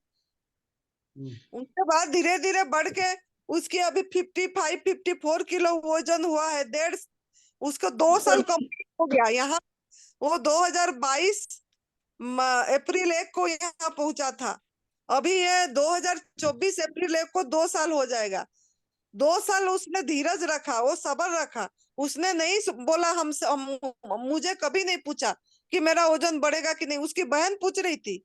उसके बाद धीरे धीरे बढ़ के उसकी अभी 54 किलो वजन हुआ है। उसको 2 साल कंप्लीट हो गया यहाँ। वो 2022 अप्रैल 1 को यहाँ पहुंचा था। अभी ये 2024 अप्रैल 1 को 2 साल हो जाएगा। 2 साल उसने धीरज रखा, वो सब्र रखा। उसने नहीं बोला हमसे, मुझे कभी नहीं पूछा कि मेरा वजन बढ़ेगा कि नहीं। उसकी बहन पूछ रही थी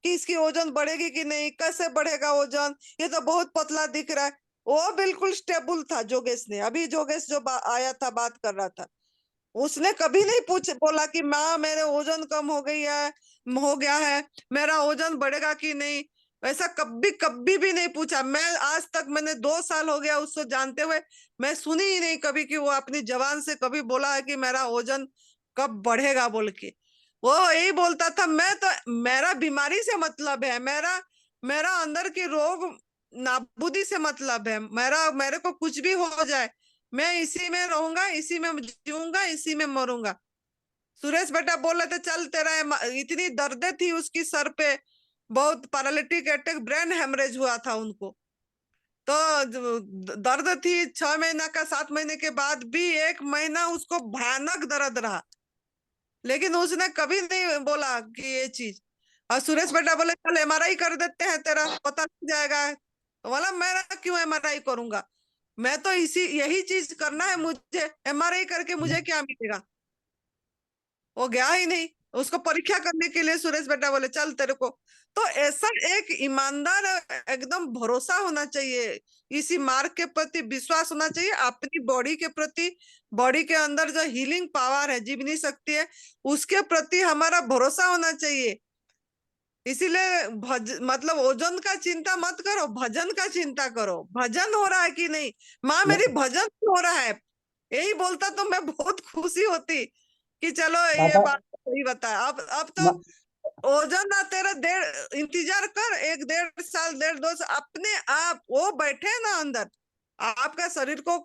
कि इसकी वजन बढ़ेगी कि नहीं, कैसे बढ़ेगा वजन, ये तो बहुत पतला दिख रहा है। वो बिल्कुल स्टेबल था जोगेश ने। अभी जोगेश जो आया था, बात कर रहा था, उसने कभी नहीं बोला कि माँ मेरे वजन कम हो गया है, मेरा वजन बढ़ेगा कि नहीं। ऐसा कभी कभी भी नहीं पूछा। मैं आज तक, मैंने 2 साल हो गया उसको जानते हुए, मैं सुनी ही नहीं कभी कि वो अपनी जबान से कभी बोला है कि मेरा वजन कब बढ़ेगा बोल के। वो यही बोलता था, मेरा बीमारी से मतलब है, मेरा अंदर के रोग नाबूदी से मतलब है, मेरे को कुछ भी हो जाए, मैं इसी में रहूंगा, इसी में जीऊंगा, इसी में मरूंगा। सुरेश बेटा बोल रहे थे चल तेरा इतनी दर्द थी उसकी सर पे, बहुत पैरालिटिक अटैक, ब्रेन हेमरेज हुआ था उनको। तो दर्द थी 6 महीना का, 7 महीने के बाद भी 1 महीना उसको भयानक दर्द रहा, लेकिन उसने कभी नहीं बोला कि ये चीज। और सुरेश बेटा बोले चल एमआरआई कर देते हैं, तेरा पता लग जाएगा। तो बोला मैं क्यों एमआरआई करूंगा, मैं तो यही चीज करना है मुझे, एमआरआई करके मुझे क्या मिलेगा। वो गया ही नहीं, उसको परीक्षा करने के लिए सुरेश बेटा बोले चल तेरे को। तो ऐसा एक ईमानदार एकदम भरोसा होना चाहिए, इसी मार्ग के प्रति विश्वास होना चाहिए, अपनी बॉडी के प्रति, बॉडी के अंदर जो हीलिंग पावर है, जीवनी शक्ति है, उसके प्रति हमारा भरोसा होना चाहिए। इसीलिए मतलब ओजन का चिंता मत करो, भजन का चिंता करो। भजन हो रहा है कि नहीं, माँ मेरी भजन हो रहा है, यही बोलता तो मैं बहुत खुशी होती कि चलो ये बात सही बताया। अब तो ओजन ना तेरा इंतजार कर, 1-1.5 साल, 1.5-2 साल, अपने आप वो बैठे ना अंदर, आपका शरीर को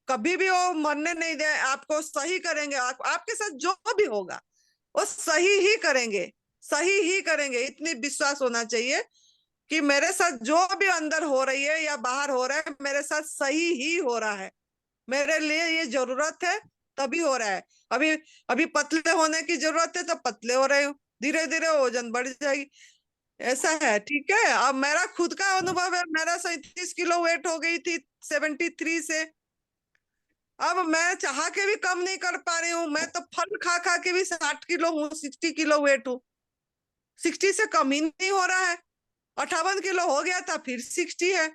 कभी भी वो मरने नहीं दे, आपको सही करेंगे। आपके साथ जो भी होगा वो सही ही करेंगे, सही ही करेंगे। इतनी विश्वास होना चाहिए कि मेरे साथ जो भी अंदर हो रही है या बाहर हो रहा है, मेरे साथ सही ही हो रहा है, मेरे लिए ये जरूरत है तभी हो रहा है। अभी अभी पतले होने की जरूरत है तो पतले हो रहे हो, धीरे धीरे वजन बढ़ जाएगी। ऐसा है, ठीक है। अब मेरा खुद का अनुभव है, मेरा 37 किलो वेट हो गई थी 73 से, अब मैं चाह के भी कम नहीं कर पा रही हूँ। मैं तो फल खा खा के भी 60 किलो हूँ, 60 किलो वेट हूँ। 60 से कम ही नहीं हो रहा है। 58 किलो हो गया था, फिर 60 है।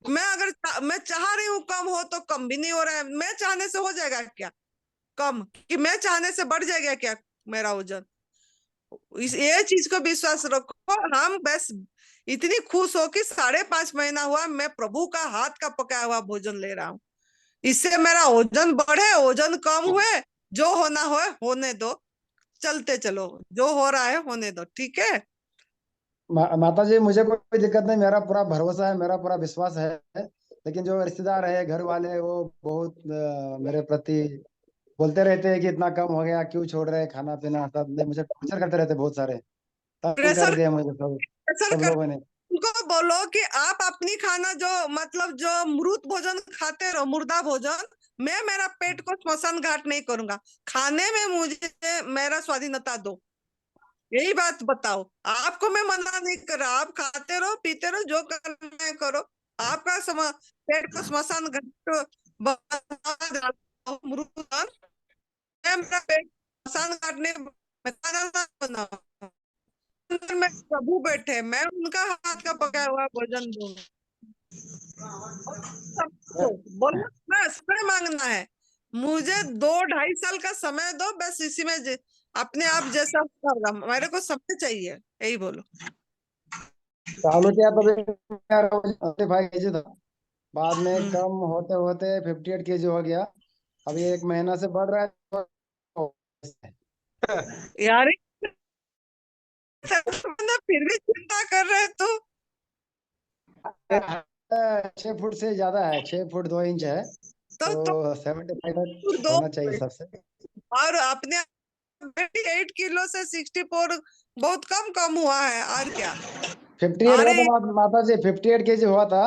मैं चाह रही हूँ कम हो, तो कम भी नहीं हो रहा है। मैं चाहने से हो जाएगा क्या कम, कि मैं चाहने से बढ़ जाएगा क्या मेरा वजन? ये चीज को विश्वास रखो। हम बस इतनी खुश हो कि 5.5 महीना हुआ मैं प्रभु का हाथ का पकाया हुआ भोजन ले रहा हूँ। इससे मेरा वजन बढ़े, वजन कम हुए, जो होना हो होने दो, चलते चलो, जो हो रहा है होने दो, ठीक है। माता जी, मुझे कोई दिक्कत नहीं, मेरा पूरा भरोसा है, मेरा पूरा विश्वास है। लेकिन जो रिश्तेदार है, घर वाले, वो बहुत मेरे प्रति बोलते रहते हैं कि इतना कम हो गया, क्यों छोड़ रहे हैं खाना पीना, सब मुझे टॉर्चर करते रहते, बहुत सारे तंग कर प्रेशर दिया मुझे सब प्रेशर सब कर लोगों ने। उनको बोलो कि आप अपनी खाना जो मतलब जो मृत भोजन खाते रहो, मुर्दा भोजन। मैं मेरा पेट को स्मशान घाट नहीं करूंगा। खाने में मुझे मेरा स्वाधीनता दो, यही बात बताओ। आपको मैं मना नहीं कर रहा, आप खाते रहो, पीते रहो, जो करना है करो। आपका पेट को स्मशान घाट बना दो, मृत। मैं मेरा पेट स्मशान घाट नहीं, मैं खाना ना बनाऊं। अंदर में प्रभु बैठे, मैं उनका हाथ का पकाया हुआ भोजन दूंगा। और सबको बोलो ना, समय मांगना है। मुझे 2-2.5 साल का समय दो, बस इसी में अपने आप जैसा होगा। मेरे को समय चाहिए, यही बोलो। चालू किया तो 55 केजी था, बाद में कम होते होते 58 केजी हो गया। अभी 1 महीना से बढ़ रहा है। यार फिर भी चिंता कर रहे तू। 6 फुट से ज्यादा है, 6 फुट 2 इंच है, तो तो 75 तक दो होना चाहिए सबसे। और अपने 8 किलो से 64 बहुत कम हुआ है, और क्या। 58 हुआ अरे था माता जी, 58 केजी हुआ था,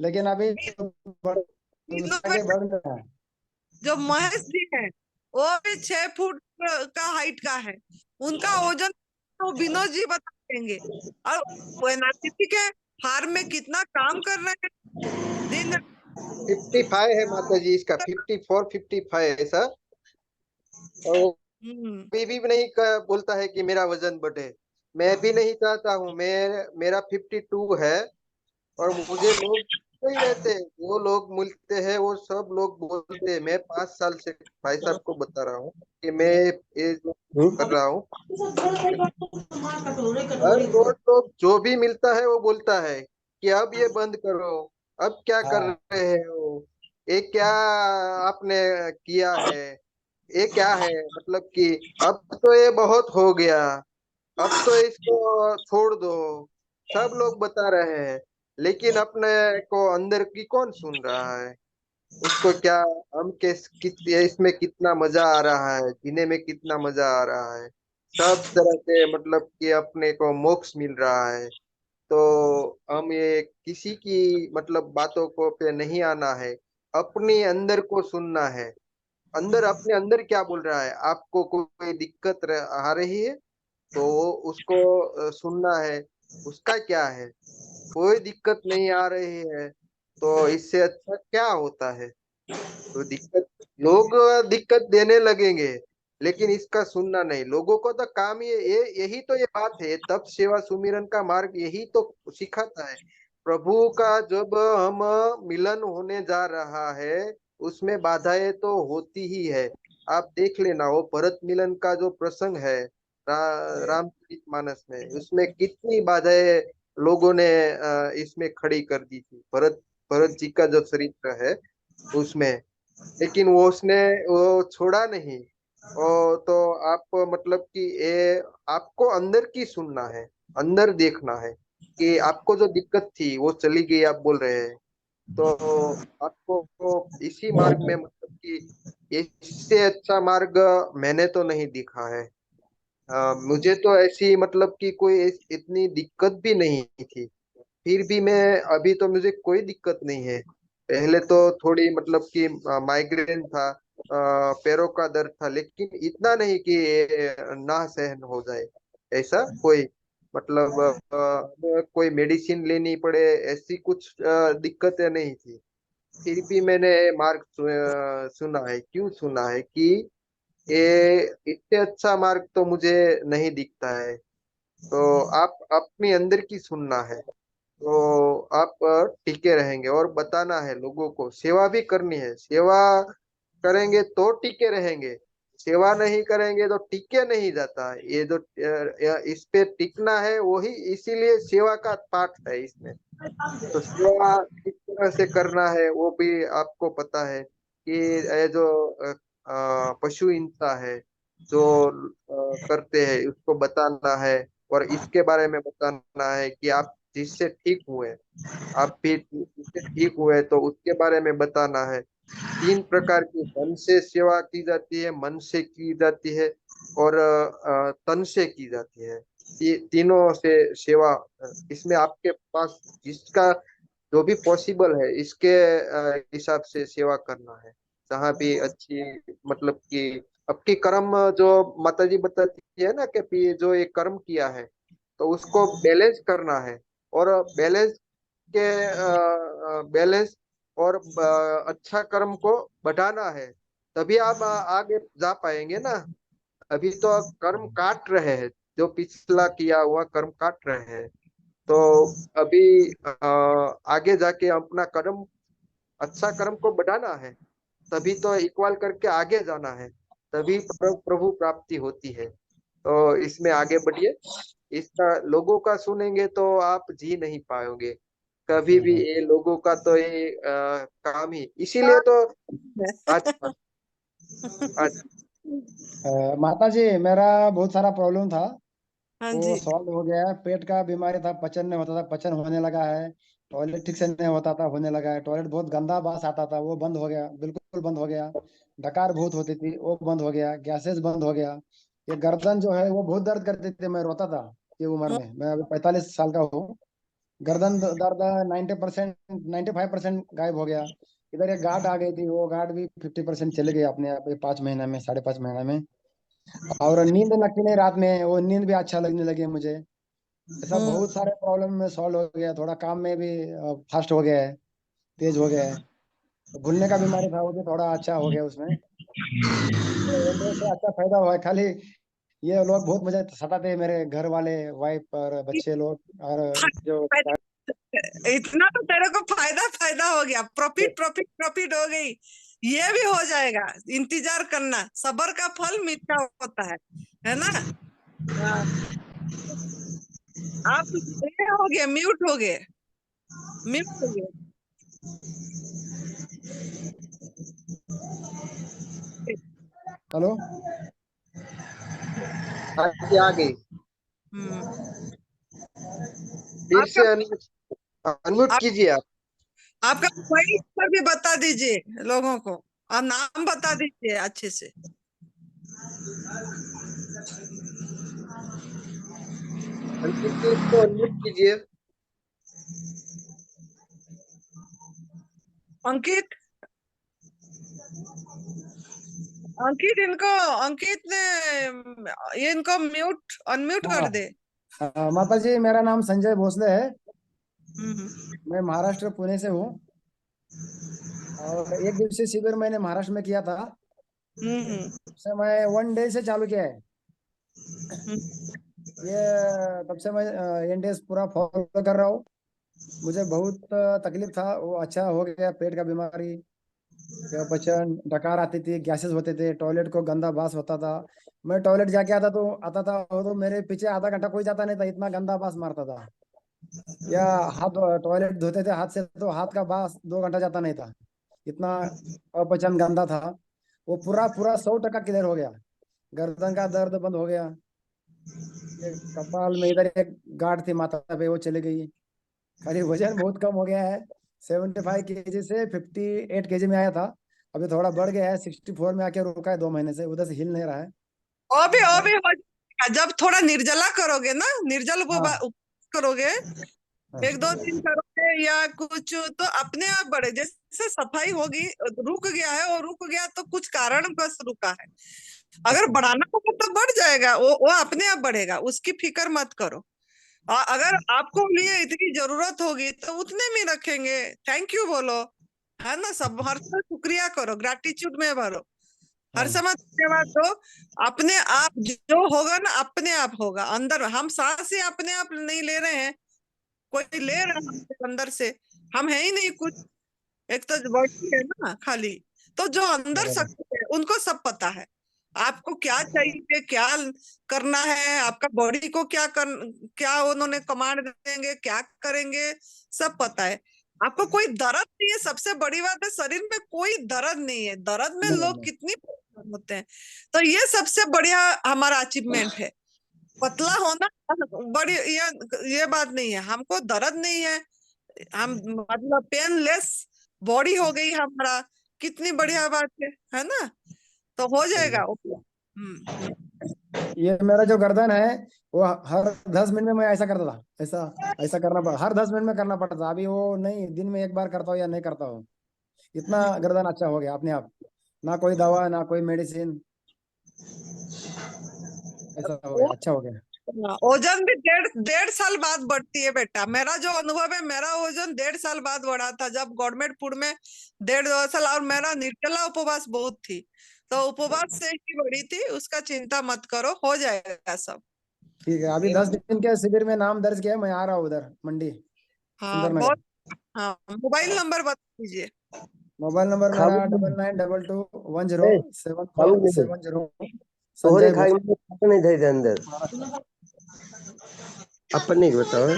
लेकिन अभी उससे आगे किलोमीटर बढ़ रहा है। जो महेश जी है, वो भी 6 फुट का हाइट का है। उनका वजन तो विनोद जी बता देंगे। और वो एनआरसीसी के फार्म में कितना काम कर रहे हैं दिन। 55 है माता जी, इसका 54 55 ऐसा। और वो भी नहीं बोलता है कि मेरा वजन बढ़े। मैं भी नहीं चाहता हूँ। मेरा 52 है। और मुझे लोग नहीं रहते, वो लोग मिलते हैं, वो सब लोग बोलते हैं। मैं 5 साल से भाई साहब को बता रहा हूँ कि मैं ये जो कर रहा हूँ। हर रोज लोग जो भी मिलता है वो बोलता है कि अब ये बंद करो, अब क्या कर रहे हो, ये क्या आपने किया है, ये क्या है, मतलब कि अब तो ये बहुत हो गया, अब तो इसको छोड़ दो, सब लोग बता रहे हैं। लेकिन अपने को अंदर की कौन सुन रहा है? उसको क्या, हम इसमें कितना मजा आ रहा है, जीने में कितना मजा आ रहा है, सब तरह से मतलब कि अपने को मोक्ष मिल रहा है। तो हम ये किसी की मतलब बातों को पे नहीं आना है, अपने अंदर को सुनना है। अंदर अपने अंदर क्या बोल रहा है, आपको कोई दिक्कत आ रही है तो उसको सुनना है। उसका क्या है, कोई दिक्कत नहीं आ रही है तो इससे अच्छा क्या होता है? तो लोग दिक्कत देने लगेंगे, लेकिन इसका सुनना नहीं। लोगों को तो काम यही तो ये बात है, तप सेवा सुमिरन का मार्ग यही तो सिखाता है। प्रभु का जब हम मिलन होने जा रहा है, उसमें बाधाएं तो होती ही है। आप देख लेना, वो भरत मिलन का जो प्रसंग है रामचरितमानस में, उसमें कितनी बाधाएं लोगों ने इसमें खड़ी कर दी थी। भरत जी का जो चरित्र है उसमें, लेकिन वो उसने वो छोड़ा नहीं। और तो आप मतलब कि ये आपको अंदर की सुनना है, अंदर देखना है कि आपको जो दिक्कत थी वो चली गई, आप बोल रहे हैं। तो आपको इसी मार्ग में मतलब कि इससे अच्छा मार्ग मैंने तो नहीं दिखा है। मुझे तो ऐसी मतलब कि कोई इतनी दिक्कत भी नहीं थी, फिर भी मैं अभी तो मुझे कोई दिक्कत नहीं है। पहले तो थोड़ी मतलब कि माइग्रेन था, पैरों का दर्द था, लेकिन इतना नहीं कि ना सहन हो जाए। ऐसा कोई मतलब कोई मेडिसिन लेनी पड़े, ऐसी कुछ दिक्कतें नहीं थी। फिर भी मैंने मार्ग सुना है। क्यों सुना है कि ये इससे अच्छा मार्ग तो मुझे नहीं दिखता है। तो आप अपनी अंदर की सुनना है, तो आप टिके रहेंगे। और बताना है लोगों को, सेवा भी करनी है। सेवा करेंगे तो टिके रहेंगे, सेवा नहीं करेंगे तो टिके नहीं जाता। ये जो इस पे टिकना है वही, इसीलिए सेवा का पाठ है इसमें। तो सेवा किस तरह से करना है वो भी आपको पता है कि ये जो पशु हिंसा है जो करते हैं उसको बताना है। और इसके बारे में बताना है कि आप जिससे ठीक हुए, आप भी जिससे ठीक हुए तो उसके बारे में बताना है। 3 प्रकार की धन से सेवा की जाती है, मन से की जाती है और तन से की जाती है। ये तीनों से सेवा इसमें आपके पास जिसका जो भी पॉसिबल है इसके हिसाब से सेवा करना है। जहाँ भी अच्छी, मतलब कि आपकी कर्म जो माता जी बताती है ना कि जो ये कर्म किया है तो उसको बैलेंस करना है। और बैलेंस के बैलेंस और अच्छा कर्म को बढ़ाना है, तभी आप आगे जा पाएंगे ना। अभी तो कर्म काट रहे हैं, जो पिछला किया हुआ कर्म काट रहे हैं। तो अभी आगे जाके अपना कर्म, अच्छा कर्म को बढ़ाना है, तभी तो इक्वल करके आगे जाना है, तभी प्रभु प्राप्ति होती है। तो इसमें आगे बढ़िए। इसका लोगों का सुनेंगे तो आप जी नहीं पाओगे कभी भी। ये लोगों का तो ये काम ही, इसीलिए तो आज आज माता जी, मेरा बहुत सारा प्रॉब्लम था, हाँ वो जी। सॉल्व हो गया है। पेट का बीमारी था, पचन नहीं होता था, पचन होने लगा है। टॉयलेट ठीक से नहीं होता था, होने लगा है। टॉयलेट बहुत गंदा बास आता था, वो बंद हो गया, बिल्कुल बंद हो गया। डकार बहुत होती थी, वो बंद हो गया। गैसेस बंद हो गया। ये गर्दन जो है वो बहुत दर्द करती थी, मैं रोता था ये उम्र में। मैं अभी 45 साल का हूँ। गर्दन दर्द 90%, 95% गायब हो गया। इधर एक गांठ आ गई थी, वो गांठ भी 50% चले गई अपने आप, 5 महीना में, 5.5 महीना में। और नींद लगती नहीं रात में, वो नींद भी अच्छा लगने लगी मुझे। ऐसा बहुत सारे प्रॉब्लम में सॉल्व हो गया। थोड़ा काम में भी फास्ट हो गया है, तेज हो गया है। भूलने का बीमारी था, वो भी थोड़ा अच्छा हो गया उसमें। तो एनडीए से अच्छा फायदा हुआ है। खाली ये लोग बहुत मुझे सताते हैं, मेरे घर वाले, वाइफ और बच्चे लोग, और जो इतना तो तेरे को फायदा फायदा हो गया, प्रॉफिट प्रॉफिट प्रॉफिट हो गई। ये भी हो जाएगा, इंतजार करना, सबर का फल मीठा होता है ना। हाँ, आप ये हो गए, म्यूट हो गए, म्यूट हो गए। हेलो। आज आ गई। हम्म। फिर आपका से अनम्यूट आप, कीजिए आप। आपका मोबाइल नंबर भी बता दीजिए लोगों को, और नाम बता दीजिए अच्छे से। अंकित जी इसको अनम्यूट कीजिए। अंकित, अंकित इनको, अंकित ने ये इनको म्यूट अनम्यूट कर दे। माता जी, मेरा नाम संजय भोसले है। हम्म। मैं महाराष्ट्र पुणे से हूँ। और एक दिवसीय शिविर मैंने महाराष्ट्र में किया था। हम्म। से मैं 1 डे से चालू किया है हम्म। ये। तब से मैं एनडीएस पूरा फॉलो कर रहा हूँ। मुझे बहुत तकलीफ था, वो अच्छा हो गया। पेट का बीमारी, पचन, डकार आती थी, गैसेस होते थे, टॉयलेट को गंदा बास होता था। मैं टॉयलेट जाके आता था वो तो मेरे पीछे आधा घंटा कोई जाता नहीं था, इतना गंदा बास मारता था। या हाथ, टॉयलेट धोते थे हाथ से तो हाथ का बास 2 घंटा जाता नहीं था, इतना अपचन गंदा था। वो पूरा पूरा 100% क्लियर हो गया। गर्दन का दर्द बंद हो गया। ये कपाल में इधर एक गांठ थी माथा पे, वो चली गई। खाली वजन बहुत कम हो गया है। 75 kg से 58 kg में आया था। अभी थोड़ा बढ़ गया है, 64 में आके रुका है 2 महीने से, उधर से हिल नहीं रहा है। और भी हो जाएगा। जब थोड़ा निर्जला करोगे ना, निर्जल हाँ, उपवास करोगे, हाँ, 1-2 दिन करोगे या कुछ, तो अपने आप बढ़े। जैसे सफाई होगी, रुक गया है, और रुक गया तो कुछ कारण बस रुका है। अगर अच्छा। बढ़ाना होगा तो बढ़ जाएगा, वो अपने आप बढ़ेगा, उसकी फिक्र मत करो। अगर आपको लिए इतनी जरूरत होगी तो उतने में रखेंगे। थैंक यू बोलो। है ना। सब हर समय शुक्रिया करो, ग्रैटिट्यूड में भरो, हर हाँ समय धन्यवाद दो। अपने आप जो होगा ना अपने आप होगा। अंदर हम सांस ही अपने आप नहीं ले रहे हैं, कोई ले रहा है हमसे अंदर से, हम है ही नहीं कुछ। एक तो बॉडी है ना खाली। तो जो अंदर बराबर। शक्ति है उनको सब पता है, आपको क्या चाहिए, क्या करना है, आपका बॉडी को क्या उन्होंने कमांड देंगे, क्या करेंगे, सब पता है। आपको कोई दर्द नहीं है, सबसे बड़ी बात है शरीर में कोई दर्द नहीं है। दर्द में नहीं लोग नहीं कितनी परेशान होते हैं। तो ये सबसे बढ़िया हमारा अचीवमेंट है। पतला होना बड़ी ये बात नहीं है, हमको दर्द नहीं है, हम मतलब पेनलेस बॉडी हो गई हमारा, कितनी बढ़िया बात है ना। तो हो सही जाएगा। है। ये मेरा जो गर्दन है वो हर 10 मिनट में मैं ऐसा करता था, ऐसा ऐसा करना पड़ा, हर 10 मिनट में करना पड़ता था। अभी वो नहीं, दिन में एक बार करता हूँ या नहीं करता हूँ। इतना गर्दन अच्छा हो गया अपने आप, ना कोई दवा ना कोई मेडिसिन, ऐसा हो गया, अच्छा हो गया। ओजन भी 1.5 साल बाद बढ़ती है बेटा। मेरा जो अनुभव है, मेरा ओजन 1.5 साल बाद बढ़ा था, जब गवर्नमेंट फूड में 1.5 साल। और मेरा निर्जला उपवास बहुत थी, तो उपवास से ही बढ़ी थी। उसका चिंता मत करो, हो जाएगा सब। ठीक है, अभी 10 दिन के शिविर में नाम दर्ज किया है, मैं आ रहा हूँ उधर मंडी हाँ सुंदरनगर। बहुत। हाँ, मोबाइल नंबर बता दीजिए। मोबाइल नंबर मेरा 9922107470। तोहरे संजय खाई भोसले। में नहीं थे अंदर महाराष्ट्र। अपने बताओ।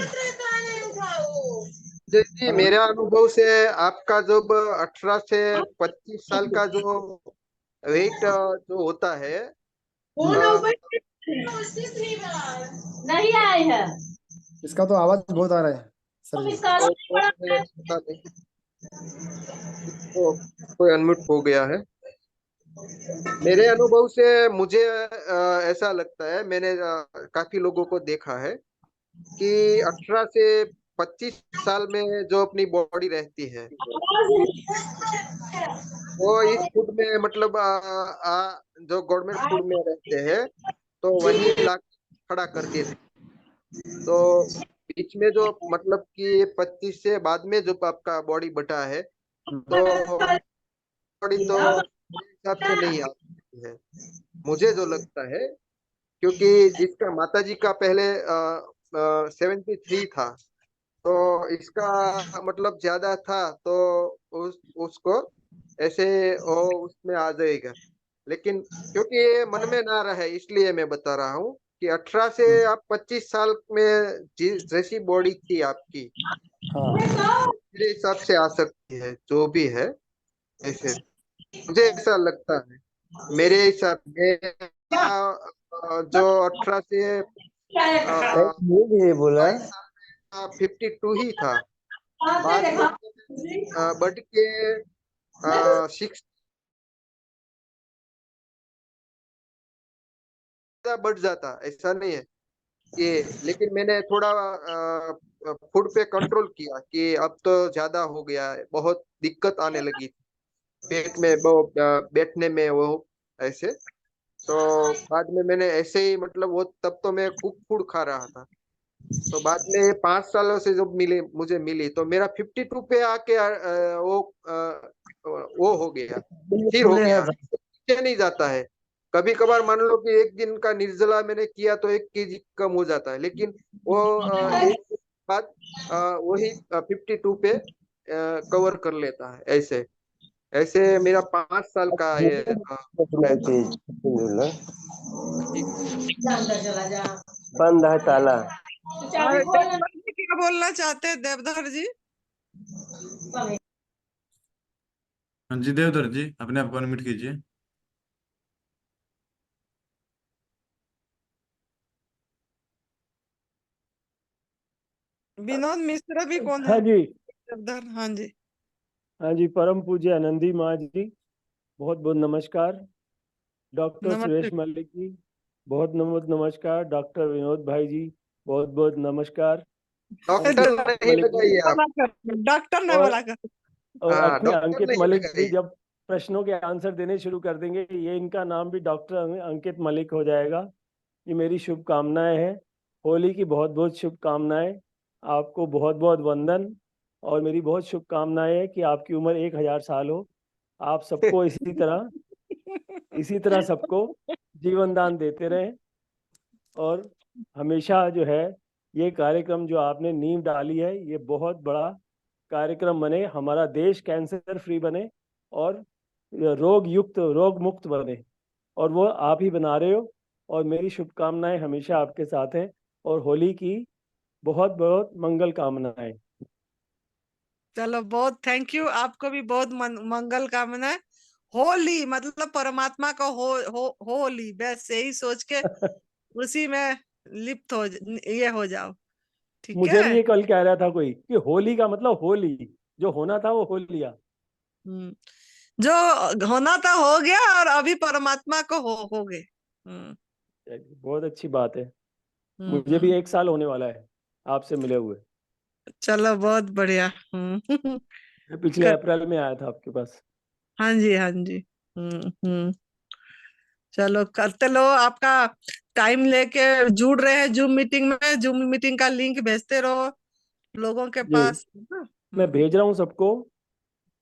जी, मेरे अनुभव से आपका जब 18 से 25 साल का जो वेट जो होता है, नहीं आए हैं। इसका तो आवाज बहुत आ रहा है सर जी। तो पता नहीं, तो कोई अनम्यूट हो गया है। मेरे अनुभव से मुझे ऐसा लगता है, मैंने काफी लोगों को देखा है कि 18 से 25 साल में जो अपनी बॉडी रहती है वो इस फूड में मतलब जो गवर्नमेंट फूड में रहते हैं तो वही ला खड़ा कर देते। तो बीच में जो मतलब कि 25 से बाद में जो आपका बॉडी बटा है, तो बॉडी तो मेरे हिसाब से नहीं आती है, मुझे जो लगता है। क्योंकि जिसका माताजी का पहले 73 था, तो इसका मतलब ज्यादा था, तो उसको ऐसे वो उसमें आ जाएगा। लेकिन क्योंकि ये मन में ना रहे, इसलिए मैं बता रहा हूँ कि 18 से आप 25 साल में जैसी बॉडी थी आपकी, मेरे हिसाब से आ सकती है, जो भी है। ऐसे मुझे ऐसा लगता है, मेरे हिसाब में जो 18 से ये बोला 22 साल में 52 ही था। बाद में बढ़ के 6 बढ़ जाता, ऐसा नहीं है ये। लेकिन मैंने थोड़ा फूड पे कंट्रोल किया कि अब तो ज्यादा हो गया है, बहुत दिक्कत आने लगी थी पेट में, वो बैठने में, वो ऐसे। तो बाद में मैंने ऐसे ही मतलब वो, तब तो मैं कुक फूड खा रहा था। तो बाद में 5 सालों से जब मुझे मिली, तो मेरा 52 पे आके वो हो गया, स्थिर हो गया, नीचे नहीं जाता है। कभी कभार मान लो कि एक दिन का निर्जला मैंने किया तो 1 kg कम हो जाता है, लेकिन वो एक दिन बाद वही 52 पे कवर कर लेता है। ऐसे ऐसे मेरा 5 साल का ये बंद है ताला। देवधर जी क्या बोलना चाहते हैं, देवधर जी? हाँ जी देवधर जी, अपने आप को अनम्यूट कीजिए। विनोद मिश्रा भी कौन है? हाँ जी, देवधर, हाँ जी। हाँ जी, परम पूज्य आनंदी माँ जी, बहुत बहुत नमस्कार। डॉक्टर नमस्ते। सुरेश मलिक जी, बहुत नमस्कार। डॉक्टर विनोद भाई जी, बहुत बहुत नमस्कार। डॉक्टर अंकित नहीं मलिक जी लगाइए आप। डॉक्टर ने और बोला कर। और हाँ, अपने डॉक्टर अंकित नहीं मलिक भी लगाइए। जब प्रश्नों के आंसर देने शुरू कर देंगे, ये इनका नाम भी डॉक्टर अंकित मलिक हो जाएगा। ये मेरी शुभकामनाएं हैं, होली की बहुत बहुत शुभकामनाएं, आपको बहुत बहुत वंदन। और मेरी बहुत शुभकामनाएं है कि आपकी उम्र 1000 साल हो। आप सबको इसी तरह सबको जीवन दान देते रहें और हमेशा जो है ये कार्यक्रम जो आपने नींव डाली है ये बहुत बड़ा कार्यक्रम बने, हमारा देश कैंसर फ्री बने और रोग मुक्त बने, और वो आप ही बना रहे हो। और मेरी शुभकामनाएं हमेशा आपके साथ हैं और होली की बहुत बहुत मंगल कामनाएं। चलो, बहुत थैंक यू। आपको भी बहुत मंगल कामनाएं। होली मतलब परमात्मा का होली, बस यही सोच के उसी में लिप्त ये हो जाओ। ठीक मुझे है। भी ये कल कह रहा था कोई कि होली का मतलब होली, जो होना था वो हो लिया। जो होना था हो गया और अभी परमात्मा को हो गए। बहुत अच्छी बात है। मुझे भी 1 साल होने वाला है आपसे मिले हुए। चलो, बहुत बढ़िया। मैं पिछले अप्रैल में आया था आपके पास। हाँ जी, हाँ जी। चलो, करते लो। आपका टाइम लेके जुड़ रहे हैं जूम मीटिंग में। जूम मीटिंग का लिंक भेजते रहो लोगों के जी, पास। मैं भेज रहा हूँ सबको,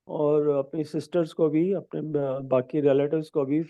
और अपनी सिस्टर्स को भी, अपने बाकी रिलेटिव्स को भी,